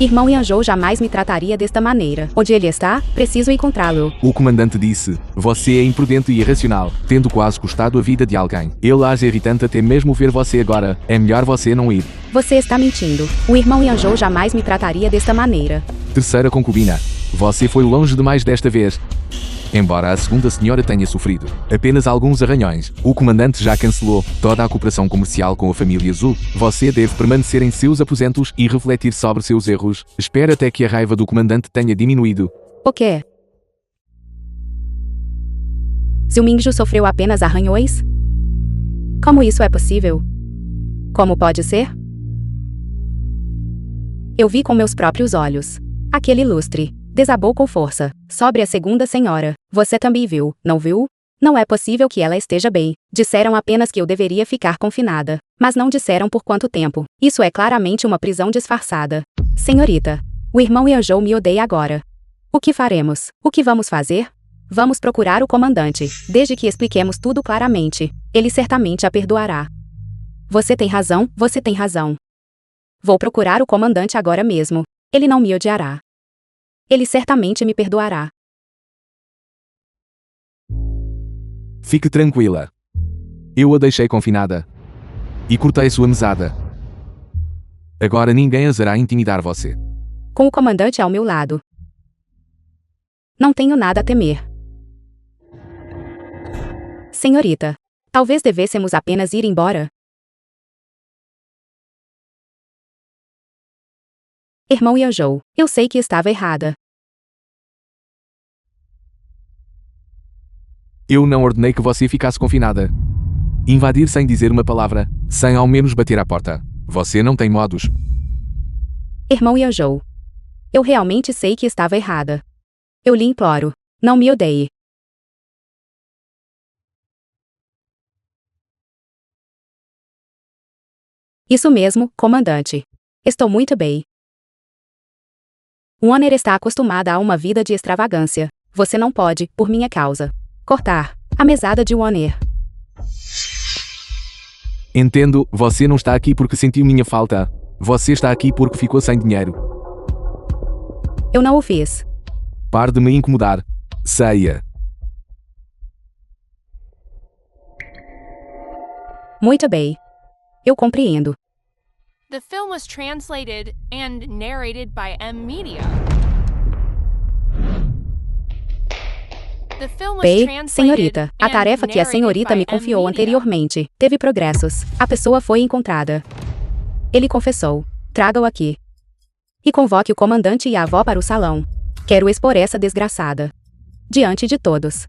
Irmão Yanzhou jamais me trataria desta maneira. Onde ele está? Preciso encontrá-lo. O comandante disse: você é imprudente e irracional, tendo quase custado a vida de alguém. Ele age irritante até mesmo ver você agora. É melhor você não ir. Você está mentindo. O irmão Yanzhou jamais me trataria desta maneira. Terceira concubina. Você foi longe demais desta vez. Embora a segunda senhora tenha sofrido apenas alguns arranhões, o comandante já cancelou toda a cooperação comercial com a família Zhu. Você deve permanecer em seus aposentos e refletir sobre seus erros. Espere até que a raiva do comandante tenha diminuído. O quê? Zhu Mingzhu sofreu apenas arranhões? Como isso é possível? Como pode ser? Eu vi com meus próprios olhos. Aquele lustre desabou com força. Sobre a segunda senhora. Você também viu, não viu? Não é possível que ela esteja bem. Disseram apenas que eu deveria ficar confinada. Mas não disseram por quanto tempo. Isso é claramente uma prisão disfarçada. Senhorita, o irmão Yanzhou me odeia agora. O que faremos? O que vamos fazer? Vamos procurar o comandante. Desde que expliquemos tudo claramente, ele certamente a perdoará. Você tem razão, você tem razão. Vou procurar o comandante agora mesmo. Ele não me odiará. Ele certamente me perdoará. Fique tranquila. Eu a deixei confinada. E cortei sua mesada. Agora ninguém ousará intimidar você. Com o comandante ao meu lado, não tenho nada a temer. Senhorita, talvez devêssemos apenas ir embora. Irmão Yanzhou, eu sei que estava errada. Eu não ordenei que você ficasse confinada. Invadir sem dizer uma palavra, sem ao menos bater à porta. Você não tem modos. Irmão Yanzhou, eu realmente sei que estava errada. Eu lhe imploro, não me odeie. Isso mesmo, comandante. Estou muito bem. Warner está acostumada a uma vida de extravagância. Você não pode, por minha causa, cortar a mesada de Warner. Entendo, você não está aqui porque sentiu minha falta. Você está aqui porque ficou sem dinheiro. Eu não o fiz. Pare de me incomodar. Saia. Muito bem. Eu compreendo. The film was translated and narrated by M Media. The film was Bem, translated senhorita, a and tarefa que a narrated senhorita by me M confiou Media. anteriormente teve progressos. A pessoa foi encontrada. Ele confessou. Traga-o aqui. E convoque o comandante e a avó para o salão. Quero expor essa desgraçada. Diante de todos.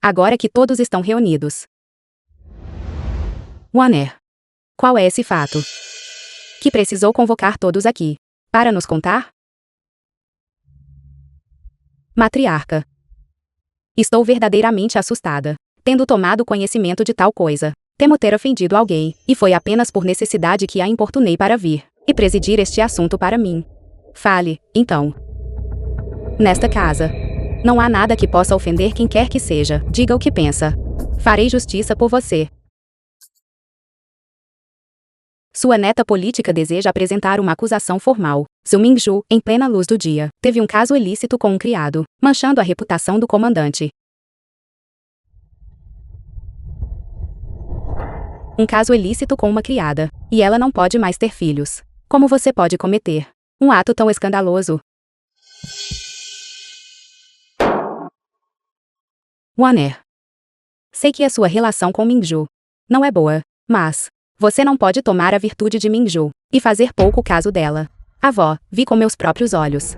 Agora que todos estão reunidos. Warner. Qual é esse fato? Que precisou convocar todos aqui. Para nos contar? Matriarca. Estou verdadeiramente assustada. Tendo tomado conhecimento de tal coisa. Temo ter ofendido alguém, e foi apenas por necessidade que a importunei para vir e presidir este assunto para mim. Fale, então. Nesta casa, não há nada que possa ofender quem quer que seja. Diga o que pensa. Farei justiça por você. Sua neta política deseja apresentar uma acusação formal. Zhu Mingzhu, em plena luz do dia, teve um caso ilícito com um criado, manchando a reputação do comandante. Um caso ilícito com uma criada, e ela não pode mais ter filhos. Como você pode cometer um ato tão escandaloso? Warner. Sei que a sua relação com Mingzhu não é boa, mas você não pode tomar a virtude de Mingzhu e fazer pouco caso dela. Avó, vi com meus próprios olhos.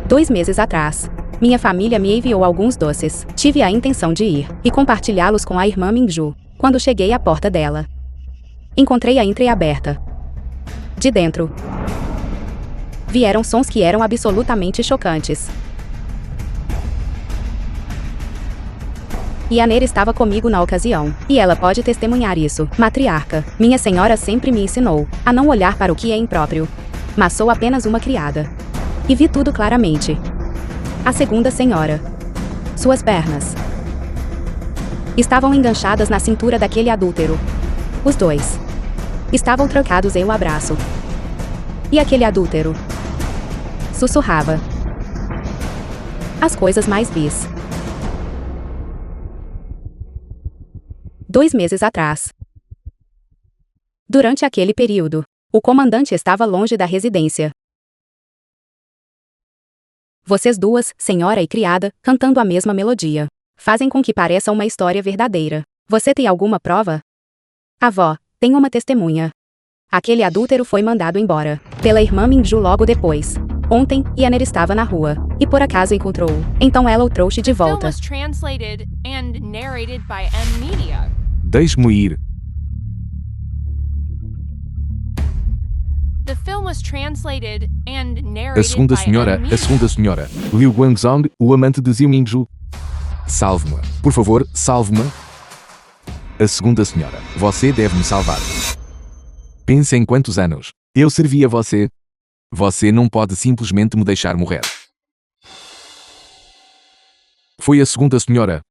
2 meses atrás, minha família me enviou alguns doces. Tive a intenção de ir e compartilhá-los com a irmã Mingzhu. Quando cheguei à porta dela, encontrei-a entreaberta. De dentro, vieram sons que eram absolutamente chocantes. Yaner estava comigo na ocasião, e ela pode testemunhar isso. Matriarca, minha senhora sempre me ensinou a não olhar para o que é impróprio. Mas sou apenas uma criada. E vi tudo claramente. A segunda senhora. Suas pernas. estavam enganchadas na cintura daquele adúltero. Os dois estavam trocados em um abraço. E aquele adúltero sussurrava as coisas mais vis. 2 meses atrás. Durante aquele período, o comandante estava longe da residência. Vocês duas, senhora e criada, cantando a mesma melodia, fazem com que pareça uma história verdadeira. Você tem alguma prova? Avó, tem uma testemunha. Aquele adúltero foi mandado embora pela irmã Minju logo depois. Ontem, Yanner estava na rua e por acaso encontrou-o. Então ela o trouxe de The film volta. was translated and narrated by M Media. Deixe-me ir. The film was translated and A narrated segunda by senhora, M a Media. segunda senhora. Liu Guangzong, o amante de Xiu Mingju. Salve-me. Por favor, salve-me. A segunda senhora. Você deve me salvar. Pense em quantos anos eu servi a você. Você não pode simplesmente me deixar morrer. Foi a segunda senhora.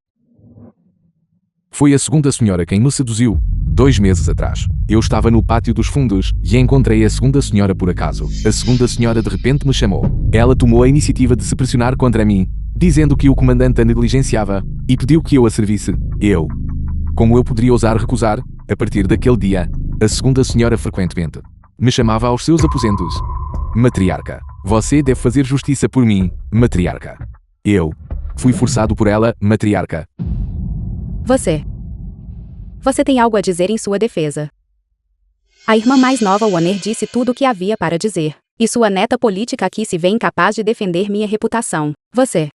Foi a segunda senhora quem me seduziu. 2 meses atrás. Eu estava no pátio dos fundos e encontrei a segunda senhora por acaso. A segunda senhora de repente me chamou. Ela tomou a iniciativa de se pressionar contra mim, dizendo que o comandante a negligenciava, e pediu que eu a servisse. Como eu poderia ousar recusar? A partir daquele dia, a segunda senhora frequentemente me chamava aos seus aposentos. Matriarca. Você deve fazer justiça por mim, matriarca. Eu fui forçado por ela, matriarca. Você tem algo a dizer em sua defesa. A irmã mais nova Wanner disse tudo o que havia para dizer. E sua neta política aqui se vê incapaz de defender minha reputação. Você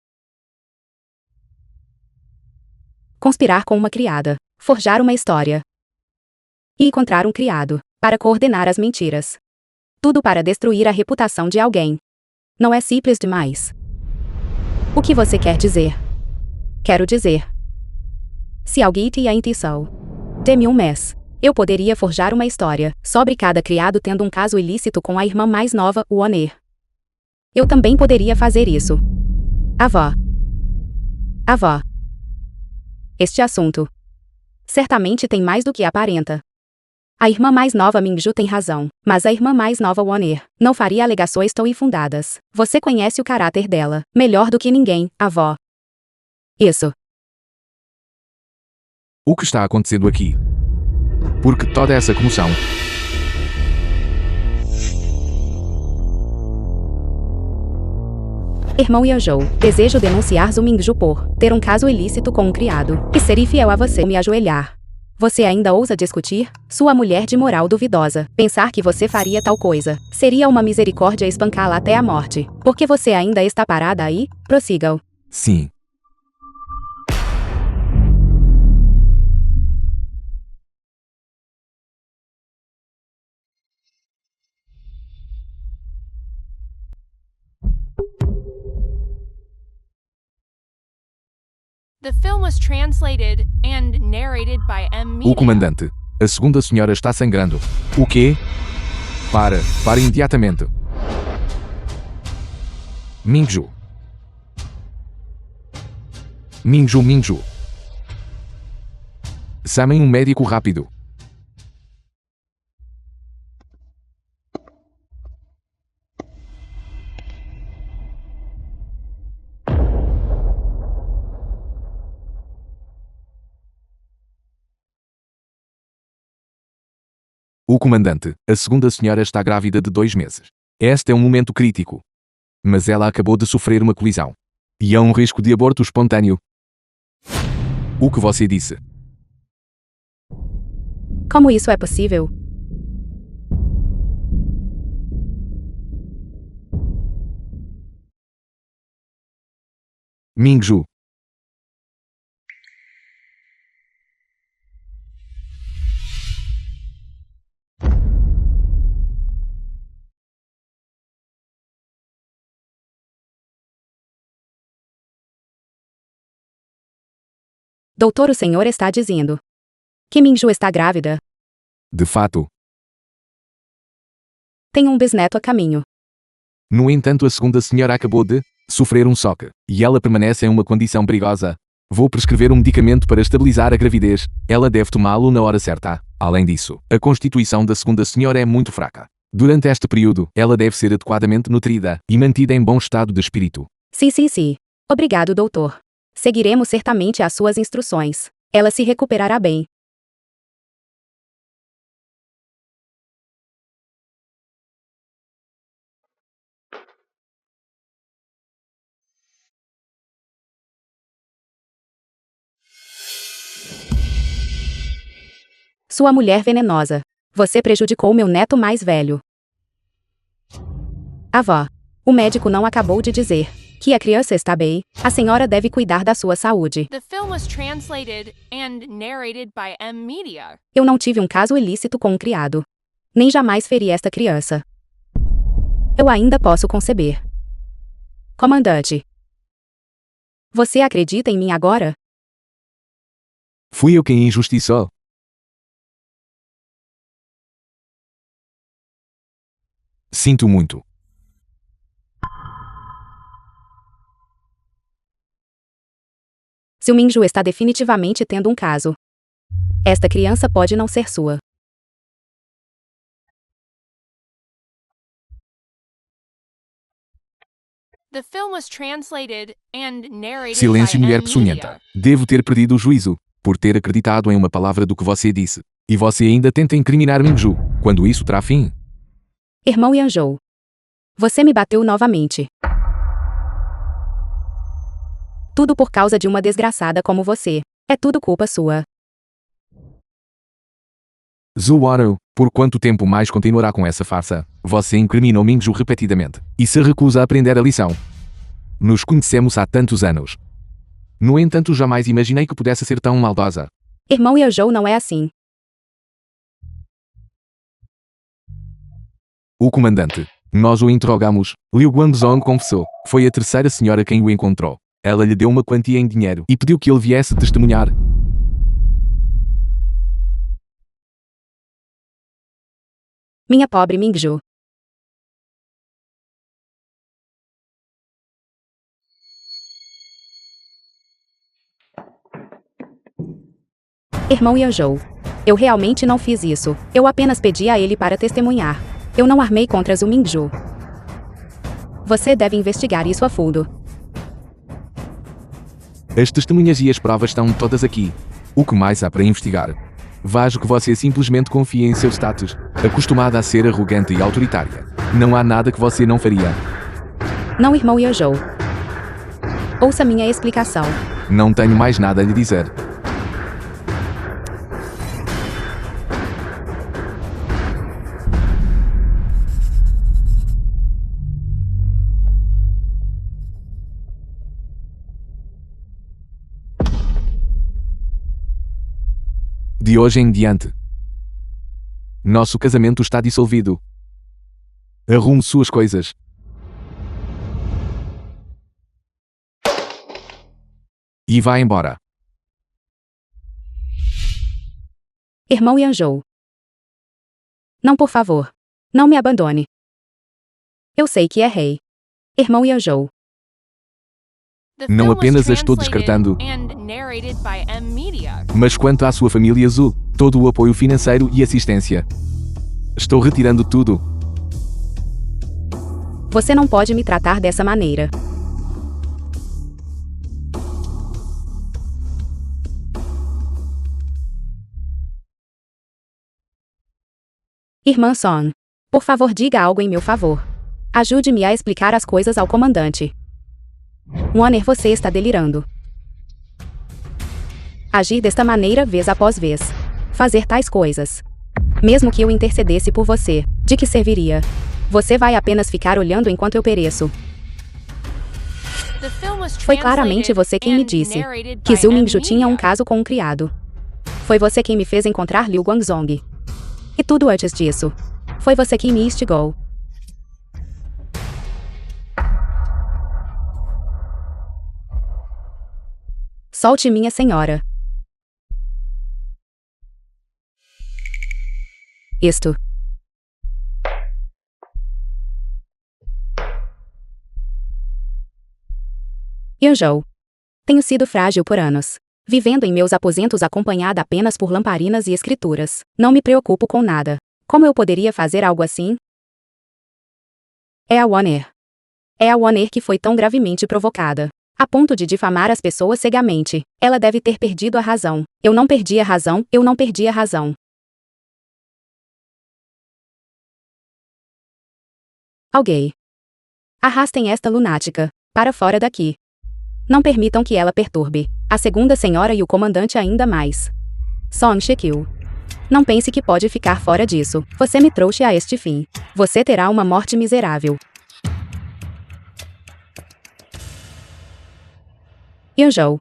conspirar com uma criada, forjar uma história e encontrar um criado para coordenar as mentiras. Tudo para destruir a reputação de alguém. Não é simples demais. O que você quer dizer? Quero dizer, se alguém tinha a intenção de-me um mês, eu poderia forjar uma história sobre cada criado tendo um caso ilícito com a irmã mais nova, Wanner. Eu também poderia fazer isso. Avó. Este assunto certamente tem mais do que aparenta. A irmã mais nova Minju tem razão, mas a irmã mais nova Wanner não faria alegações tão infundadas. Você conhece o caráter dela melhor do que ninguém, avó. Isso. O que está acontecendo aqui? Por que toda essa comoção? Irmão Yajou, desejo denunciar Zhu Mingju por ter um caso ilícito com um criado e ser infiel a você. Me ajoelhar. Você ainda ousa discutir? Sua mulher de moral duvidosa. Pensar que você faria tal coisa seria uma misericórdia espancá-la até a morte. Porque você ainda está parada aí? Prossiga-o. Sim. The film was translated and narrated by M Media. O comandante. A segunda senhora está sangrando. O quê? Para imediatamente. Mingju. Chamem um médico rápido. O comandante, a segunda senhora está grávida de 2 meses. Este é um momento crítico. Mas ela acabou de sofrer uma colisão. E há um risco de aborto espontâneo. O que você disse? Como isso é possível? Mingju. Doutor, o senhor está dizendo que Minju está grávida. De fato. Tem um bisneto a caminho. No entanto, a segunda senhora acabou de sofrer um choque. E ela permanece em uma condição perigosa. Vou prescrever um medicamento para estabilizar a gravidez. Ela deve tomá-lo na hora certa. Além disso, a constituição da segunda senhora é muito fraca. Durante este período, ela deve ser adequadamente nutrida e mantida em bom estado de espírito. Sim. Obrigado, doutor. Seguiremos certamente as suas instruções. Ela se recuperará bem. Sua mulher venenosa. Você prejudicou meu neto mais velho. Avó. O médico não acabou de dizer que a criança está bem. A senhora deve cuidar da sua saúde. The film was translated and narrated by M Media. Eu não tive um caso ilícito com um criado. Nem jamais feri esta criança. Eu ainda posso conceber. Comandante. Você acredita em mim agora? Fui eu quem injustiçou. Sinto muito. Seu Minju está definitivamente tendo um caso. Esta criança pode não ser sua. The film was translated and narrated Silêncio, by mulher M peçonhenta. Media. Devo ter perdido o juízo por ter acreditado em uma palavra do que você disse. E você ainda tenta incriminar Minju. Quando isso terá fim? Irmão Yanjou. Você me bateu novamente. Tudo por causa de uma desgraçada como você. É tudo culpa sua. Zuwaro, por quanto tempo mais continuará com essa farsa? Você incriminou Minju repetidamente e se recusa a aprender a lição. Nos conhecemos há tantos anos. No entanto, jamais imaginei que pudesse ser tão maldosa. Irmão Yanjou não é assim. O comandante. Nós o interrogamos. Liu Guangzong confessou. Foi a terceira senhora quem o encontrou. Ela lhe deu uma quantia em dinheiro e pediu que ele viesse testemunhar. Minha pobre Mingju. Irmão Yanjou. Eu realmente não fiz isso. Eu apenas pedi a ele para testemunhar. Eu não armei contra Zhu Mingju. Você deve investigar isso a fundo. As testemunhas e as provas estão todas aqui. O que mais há para investigar? Vejo que você simplesmente confia em seu status, acostumada a ser arrogante e autoritária. Não há nada que você não faria. Não, irmão Yanjou. Ouça minha explicação. Não tenho mais nada a lhe dizer. De hoje em diante, nosso casamento está dissolvido. Arrume suas coisas. E vá embora. Irmão Yanjou. Não, por favor. Não me abandone. Eu sei que errei. Irmão Yanjou. The Não film was apenas a estou translated descartando, and narrated by M Media. mas quanto à sua família Zhu, todo o apoio financeiro e assistência. Estou retirando tudo. Você não pode me tratar dessa maneira. Irmã Son. Por favor, diga algo em meu favor. Ajude-me a explicar as coisas ao comandante. Warner, você está delirando. Agir desta maneira vez após vez. Fazer tais coisas. Mesmo que eu intercedesse por você, de que serviria? Você vai apenas ficar olhando enquanto eu pereço. The film was Foi claramente você quem me translated and disse narrated que by Zhu M Mingju tinha um Media. caso com um criado. Foi você quem me fez encontrar Liu Guangzong. E tudo antes disso. Foi você quem me instigou. Solte, minha senhora. Isto. Yanjou. Tenho sido frágil por anos. Vivendo em meus aposentos acompanhada apenas por lamparinas e escrituras. Não me preocupo com nada. Como eu poderia fazer algo assim? É a One Air. É a One Air que foi tão gravemente provocada. A ponto de difamar as pessoas cegamente. Ela deve ter perdido a razão. Eu não perdi a razão, eu não perdi a razão. Alguém. Arrastem esta lunática para fora daqui. Não permitam que ela perturbe a segunda senhora e o comandante ainda mais. Song Shekil. Não pense que pode ficar fora disso. Você me trouxe a este fim. Você terá uma morte miserável. Yeonjou.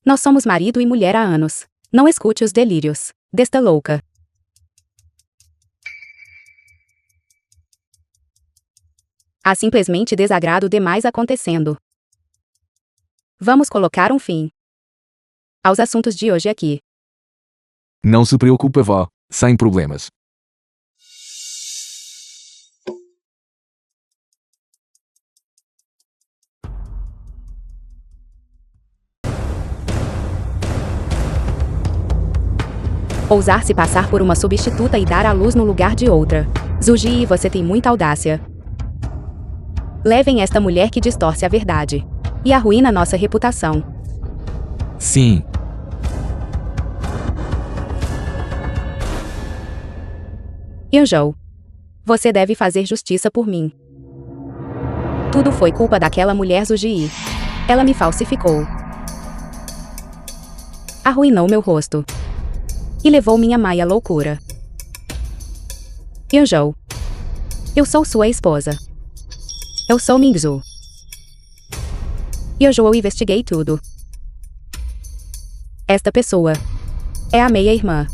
Nós somos marido e mulher há anos. Não escute os delírios desta louca. Há simplesmente desagrado demais acontecendo. Vamos colocar um fim aos assuntos de hoje aqui. Não se preocupe, vó. Sem problemas. Ousar se passar por uma substituta e dar à luz no lugar de outra. Zuji, você tem muita audácia. Levem esta mulher que distorce a verdade e arruína nossa reputação. Sim. Yeonjou. Você deve fazer justiça por mim. Tudo foi culpa daquela mulher Zuji. Ela me falsificou. Arruinou meu rosto. E levou minha mãe à loucura. Yeonjou. Eu sou sua esposa. Eu sou Mingzu. Yeonjou, eu investiguei tudo. Esta pessoa é a meia-irmã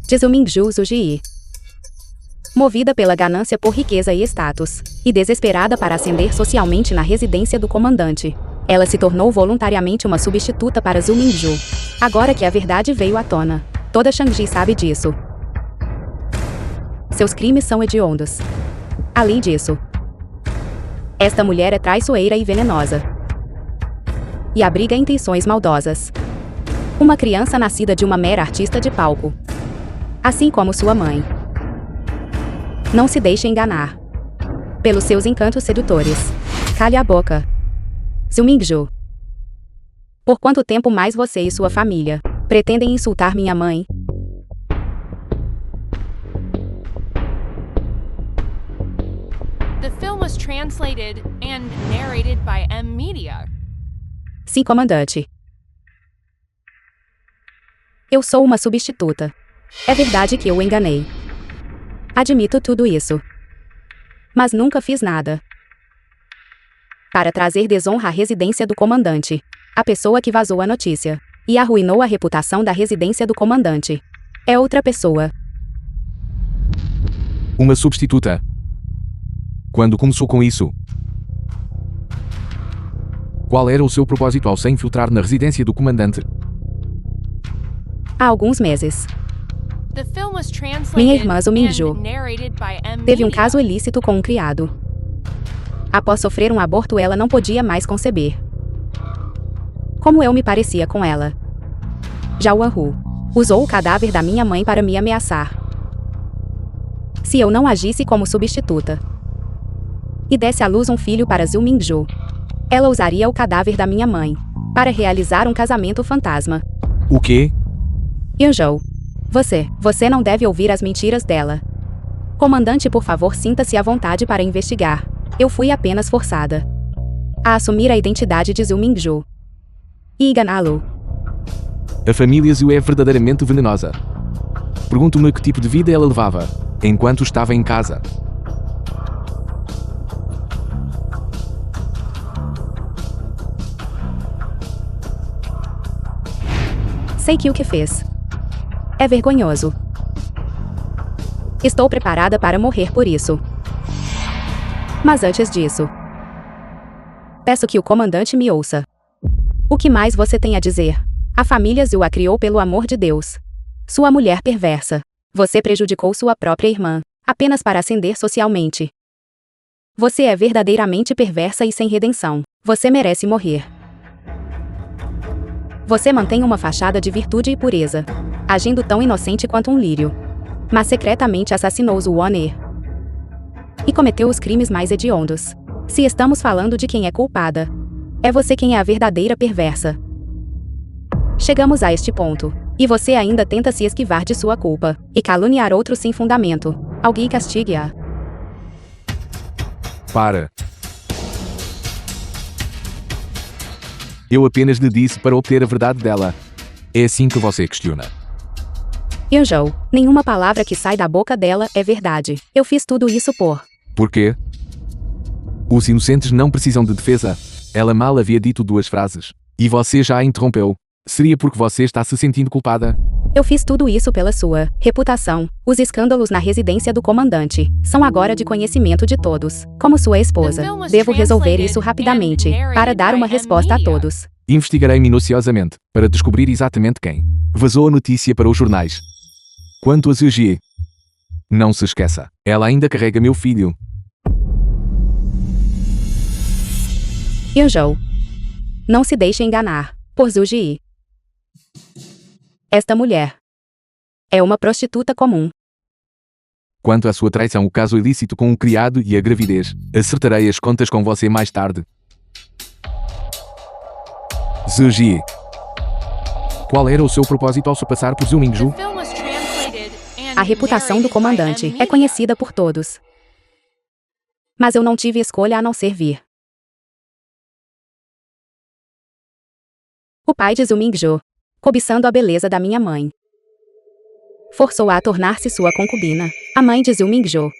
de Zhu Mingju Zuji. Movida pela ganância por riqueza e status, e desesperada para ascender socialmente na residência do comandante, ela se tornou voluntariamente uma substituta para Zhu Mingju. Agora que a verdade veio à tona, toda Shangji sabe disso. Seus crimes são hediondos. Além disso, esta mulher é traiçoeira e venenosa. E abriga intenções maldosas. Uma criança nascida de uma mera artista de palco. Assim como sua mãe. Não se deixe enganar pelos seus encantos sedutores. Cale a boca. Zhu Mingju. Por quanto tempo mais você e sua família pretendem insultar minha mãe? The film was translated and narrated by M Media. Sim, comandante. Eu sou uma substituta. É verdade que eu o enganei. Admito tudo isso. Mas nunca fiz nada para trazer desonra à residência do comandante. A pessoa que vazou a notícia e arruinou a reputação da residência do comandante é outra pessoa. Uma substituta. Quando começou com isso? Qual era o seu propósito ao se infiltrar na residência do comandante? Há alguns meses. The film was translated Minha irmã Zhu Mingju and narrated by M teve um Media. caso ilícito com um criado. Após sofrer um aborto, ela não podia mais conceber. Como eu me parecia com ela. Já Wan-hu usou o cadáver da minha mãe para me ameaçar. Se eu não agisse como substituta e desse à luz um filho para Zhu Mingju, ela usaria o cadáver da minha mãe para realizar um casamento fantasma. O quê? Yeonjou. Você não deve ouvir as mentiras dela. Comandante, por favor, sinta-se à vontade para investigar. Eu fui apenas forçada a assumir a identidade de Zhu Mingju e enganá-lo. A família Zhu é verdadeiramente venenosa. Pergunto-me que tipo de vida ela levava enquanto estava em casa. Sei que o que fez é vergonhoso. Estou preparada para morrer por isso. Mas antes disso, peço que o comandante me ouça. O que mais você tem a dizer? A família Zhu a criou pelo amor de Deus. Sua mulher perversa. Você prejudicou sua própria irmã, apenas para ascender socialmente. Você é verdadeiramente perversa e sem redenção. Você merece morrer. Você mantém uma fachada de virtude e pureza, agindo tão inocente quanto um lírio. Mas secretamente assassinou Zuoner e cometeu os crimes mais hediondos. Se estamos falando de quem é culpada, é você quem é a verdadeira perversa. Chegamos a este ponto, e você ainda tenta se esquivar de sua culpa, e caluniar outro sem fundamento. Alguém castigue-a. Para. Eu apenas lhe disse para obter a verdade dela. É assim que você questiona. Yunzhou, nenhuma palavra que sai da boca dela é verdade. Eu fiz tudo isso por... Por quê? Os inocentes não precisam de defesa. Ela mal havia dito 2 frases. E você já a interrompeu. Seria porque você está se sentindo culpada? Eu fiz tudo isso pela sua reputação. Os escândalos na residência do comandante são agora de conhecimento de todos. Como sua esposa, devo resolver isso rapidamente, para dar uma resposta a todos. Investigarei minuciosamente, para descobrir exatamente quem vazou a notícia para os jornais. Quanto a Zhuji, não se esqueça, ela ainda carrega meu filho. Yunzhou, não se deixe enganar por Zhuji. Esta mulher é uma prostituta comum. Quanto à sua traição, o caso ilícito com o criado e a gravidez, acertarei as contas com você mais tarde. Zhuji, qual era o seu propósito ao se passar por Zhu Mingzhu? A reputação do comandante é conhecida por todos. Mas eu não tive escolha a não ser vir. O pai de Zhu Mingzhu, cobiçando a beleza da minha mãe, forçou-a a tornar-se sua concubina. A mãe de Zhu Mingzhu,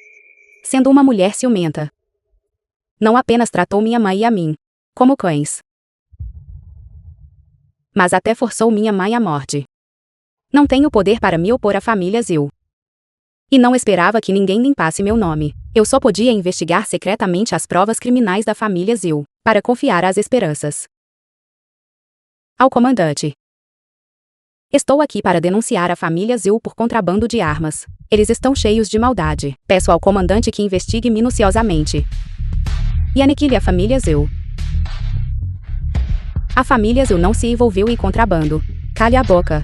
sendo uma mulher ciumenta, não apenas tratou minha mãe e a mim como cães, mas até forçou minha mãe à morte. Não tenho poder para me opor à família Zhu. E não esperava que ninguém limpasse meu nome. Eu só podia investigar secretamente as provas criminais da família Zhu, para confiar as esperanças ao comandante. Estou aqui para denunciar a família Zhu por contrabando de armas. Eles estão cheios de maldade. Peço ao comandante que investigue minuciosamente e aniquile a família Zhu. A família Zhu não se envolveu em contrabando. Cale a boca.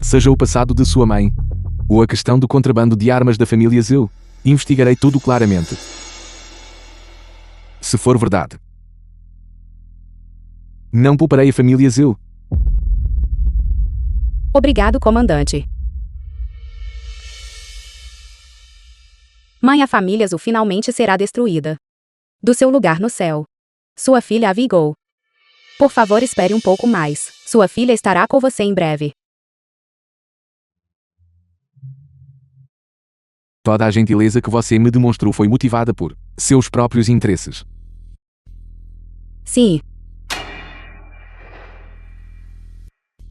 Seja o passado de sua mãe, ou a questão do contrabando de armas da família Zhu, investigarei tudo claramente. Se for verdade, não pouparei a família Zhu. Obrigado, comandante. Mãe, a família Zhu finalmente será destruída do seu lugar no céu. Sua filha a vigou. Por favor, espere um pouco mais. Sua filha estará com você em breve. Toda a gentileza que você me demonstrou foi motivada por seus próprios interesses. Sim.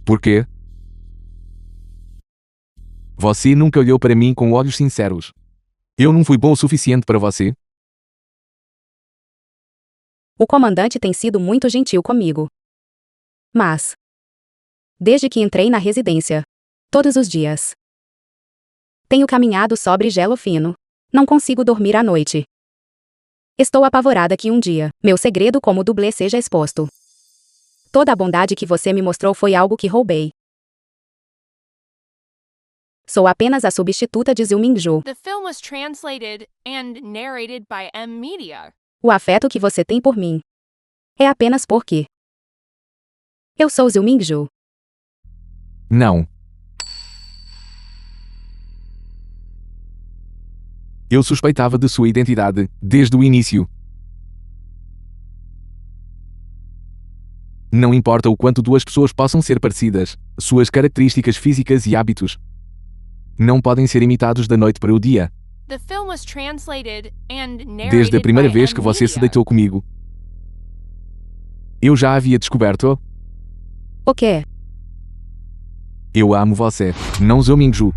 Por quê? Você nunca olhou para mim com olhos sinceros. Eu não fui bom o suficiente para você? O comandante tem sido muito gentil comigo. Mas, desde que entrei na residência, todos os dias, tenho caminhado sobre gelo fino. Não consigo dormir à noite. Estou apavorada que um dia, meu segredo como dublê seja exposto. Toda a bondade que você me mostrou foi algo que roubei. Sou apenas a substituta de Zhu Mingzhu. The film was translated and narrated by M Media. O afeto que você tem por mim é apenas porque eu sou Zhu Mingzhu. Não. Eu suspeitava de sua identidade, desde o início. Não importa o quanto 2 pessoas possam ser parecidas, suas características físicas e hábitos não podem ser imitados da noite para o dia. The film was translated and narrated Desde a primeira by vez M que você se Media. deitou comigo, eu já havia descoberto. O quê? Eu amo você, não Zhu Mingzhu.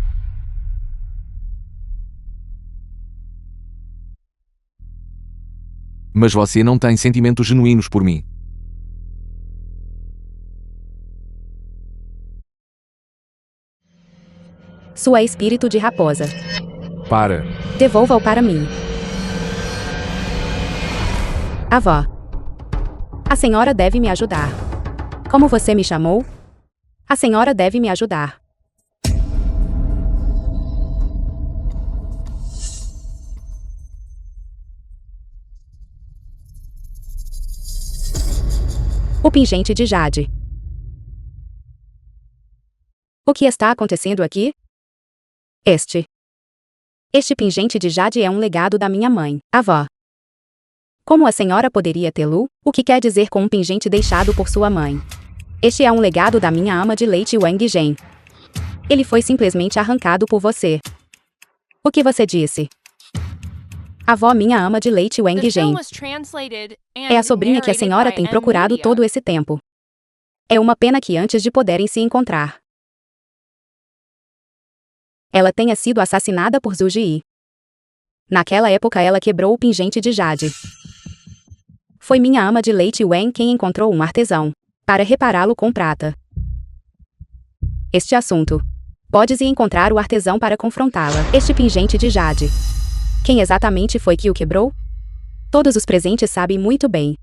Mas você não tem sentimentos genuínos por mim. Sua espírito de raposa. Para. Devolva-o para mim. Avó. A senhora deve me ajudar. Como você me chamou? A senhora deve me ajudar. O pingente de Jade. O que está acontecendo aqui? Este pingente de Jade é um legado da minha mãe, avó. Como a senhora poderia tê-lo? O que quer dizer com um pingente deixado por sua mãe? Este é um legado da minha ama de leite Wang Zhen. Ele foi simplesmente arrancado por você. O que você disse? Avó, minha ama de leite Wang The Zhen. film was translated É a and sobrinha que a narrated senhora by tem M procurado Media. todo esse tempo. É uma pena que antes de poderem se encontrar, ela tenha sido assassinada por Zhu Ji. Naquela época ela quebrou o pingente de Jade. Foi minha ama de leite Wen quem encontrou um artesão para repará-lo com prata. Este assunto. Podes ir encontrar o artesão para confrontá-la. Este pingente de Jade. Quem exatamente foi que o quebrou? Todos os presentes sabem muito bem.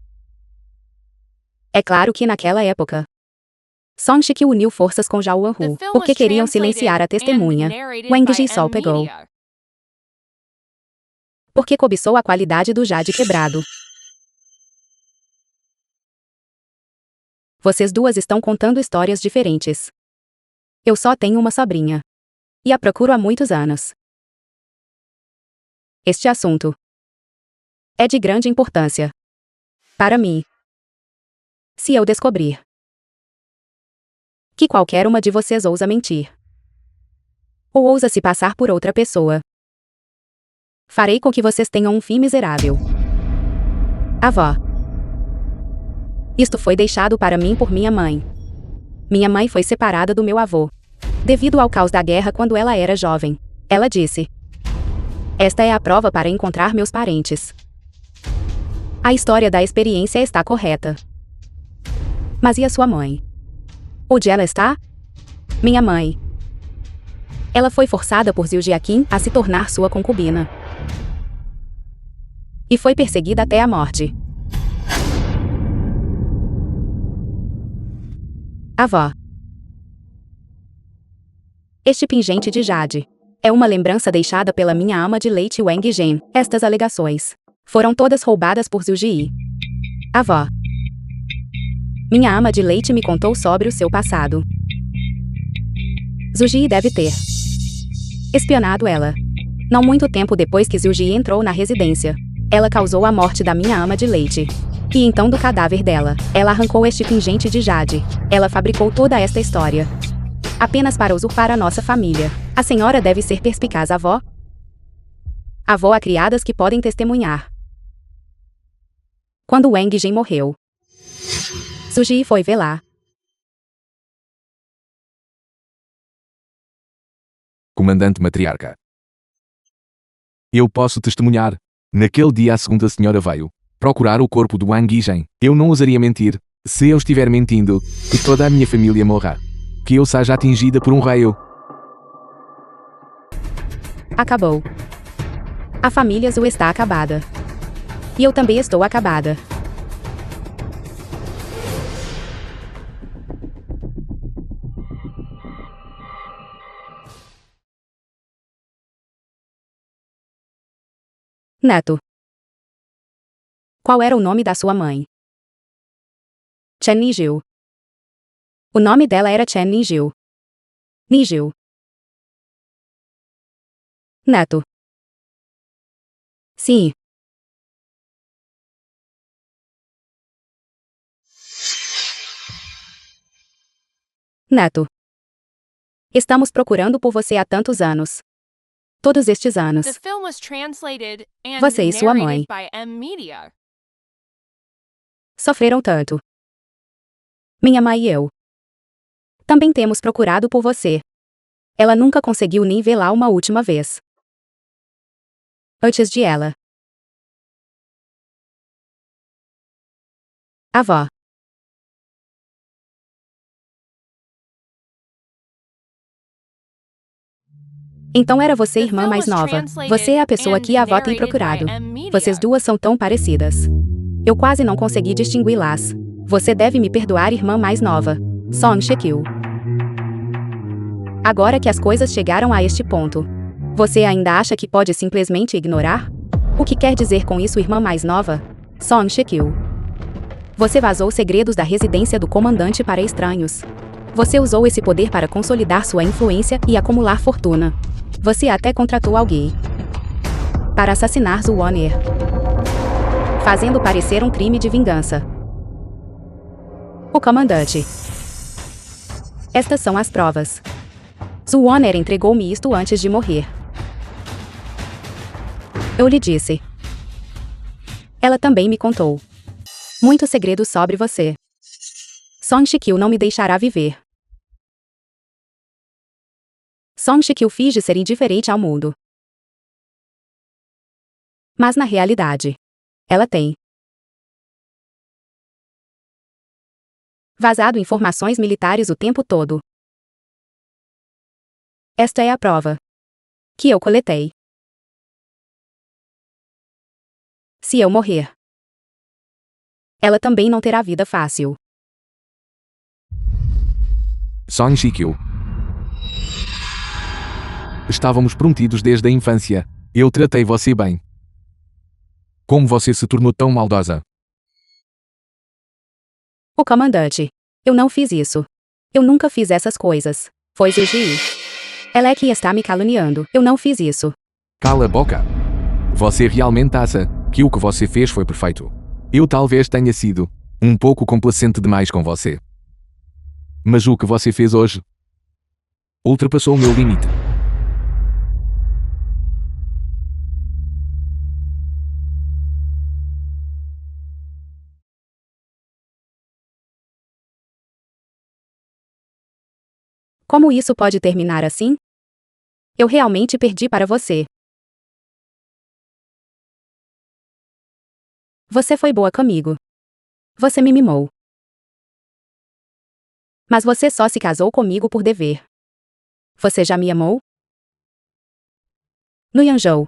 É claro que naquela época, Song Shiki uniu forças com Zhao The Wanhu, film porque was queriam silenciar a translated testemunha. and narrated Wang by Jisol M pegou. Media. Porque cobiçou a qualidade do Jade quebrado. Vocês duas estão contando histórias diferentes. Eu só tenho uma sobrinha. E a procuro há muitos anos. Este assunto é de grande importância para mim. Se eu descobrir que qualquer uma de vocês ousa mentir, ou ousa se passar por outra pessoa, farei com que vocês tenham um fim miserável. Avó. Isto foi deixado para mim por minha mãe. Minha mãe foi separada do meu avô, devido ao caos da guerra quando ela era jovem. Ela disse: esta é a prova para encontrar meus parentes. A história da experiência está correta. Mas e a sua mãe? Onde ela está? Minha mãe. Ela foi forçada por Zhu Jiaqin a se tornar sua concubina. E foi perseguida até a morte. Avó. Este pingente de Jade é uma lembrança deixada pela minha ama de leite Wang Zhen. Estas alegações foram todas roubadas por Zhu Ji. Avó. Minha ama de leite me contou sobre o seu passado. Zhu Ji deve ter espionado ela. Não muito tempo depois que Zhu Ji entrou na residência, ela causou a morte da minha ama de leite. E então do cadáver dela, ela arrancou este pingente de Jade. Ela fabricou toda esta história apenas para usurpar a nossa família. A senhora deve ser perspicaz, avó. Avó, há criadas que podem testemunhar. Quando Wang Jin morreu, Zhu Ji foi velar. Comandante matriarca. Eu posso testemunhar. Naquele dia a segunda senhora veio procurar o corpo do Wang Yizhen. Eu não ousaria mentir. Se eu estiver mentindo, que toda a minha família morra. Que eu seja atingida por um raio. Acabou. A família Zhu está acabada. E eu também estou acabada. Neto. Qual era o nome da sua mãe? Chen Nijil. O nome dela era Chen Nijil. Nijil. Neto. Sim. Neto. Estamos procurando por você há tantos anos. Todos estes anos. The film was translated and Você e sua mãe narrated by M Media. sofreram tanto. Minha mãe e eu também temos procurado por você. Ela nunca conseguiu nem vê-la uma última vez. Antes de ela. Avó. Então era você, The irmã film mais was nova. translated Você é a pessoa que a avó tem and procurado. narrated by M Media. Vocês duas são tão parecidas. Eu quase não consegui distingui-las. Você deve me perdoar, irmã mais nova. Song Shekil. Agora que as coisas chegaram a este ponto, você ainda acha que pode simplesmente ignorar? O que quer dizer com isso, irmã mais nova? Song Shekil. Você vazou segredos da residência do comandante para estranhos. Você usou esse poder para consolidar sua influência e acumular fortuna. Você até contratou alguém para assassinar Zuoner, fazendo parecer um crime de vingança. O comandante. Estas são as provas. Zuoner entregou-me isto antes de morrer. Eu lhe disse. Ela também me contou muitos segredos sobre você. Song Shekil não me deixará viver. Song Shekil finge ser indiferente ao mundo. Mas na realidade, ela tem vazado informações militares o tempo todo. Esta é a prova que eu coletei. Se eu morrer, ela também não terá vida fácil. Song Shekil. Estávamos prometidos desde a infância. Eu tratei você bem. Como você se tornou tão maldosa? O comandante. Eu não fiz isso. Eu nunca fiz essas coisas. Foi Zuji. Ela é que está me caluniando. Eu não fiz isso. Cala a boca. Você realmente acha que o que você fez foi perfeito? Eu talvez tenha sido um pouco complacente demais com você. Mas o que você fez hoje ultrapassou o meu limite. Como isso pode terminar assim? Eu realmente perdi para você. Você foi boa comigo. Você me mimou. Mas você só se casou comigo por dever. Você já me amou? No Yanzhou.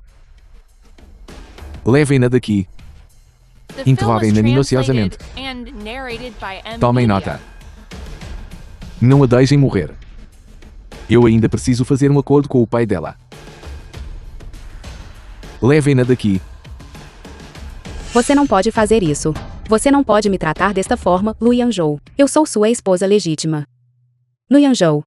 Levem-na daqui. The film was Interroguem-na minuciosamente. translated and narrated by M Tomem Media. nota. Não a deixem morrer. Eu ainda preciso fazer um acordo com o pai dela. Levem-na daqui. Você não pode fazer isso. Você não pode me tratar desta forma, Lu Yanzhou. Eu sou sua esposa legítima. No Yanzhou.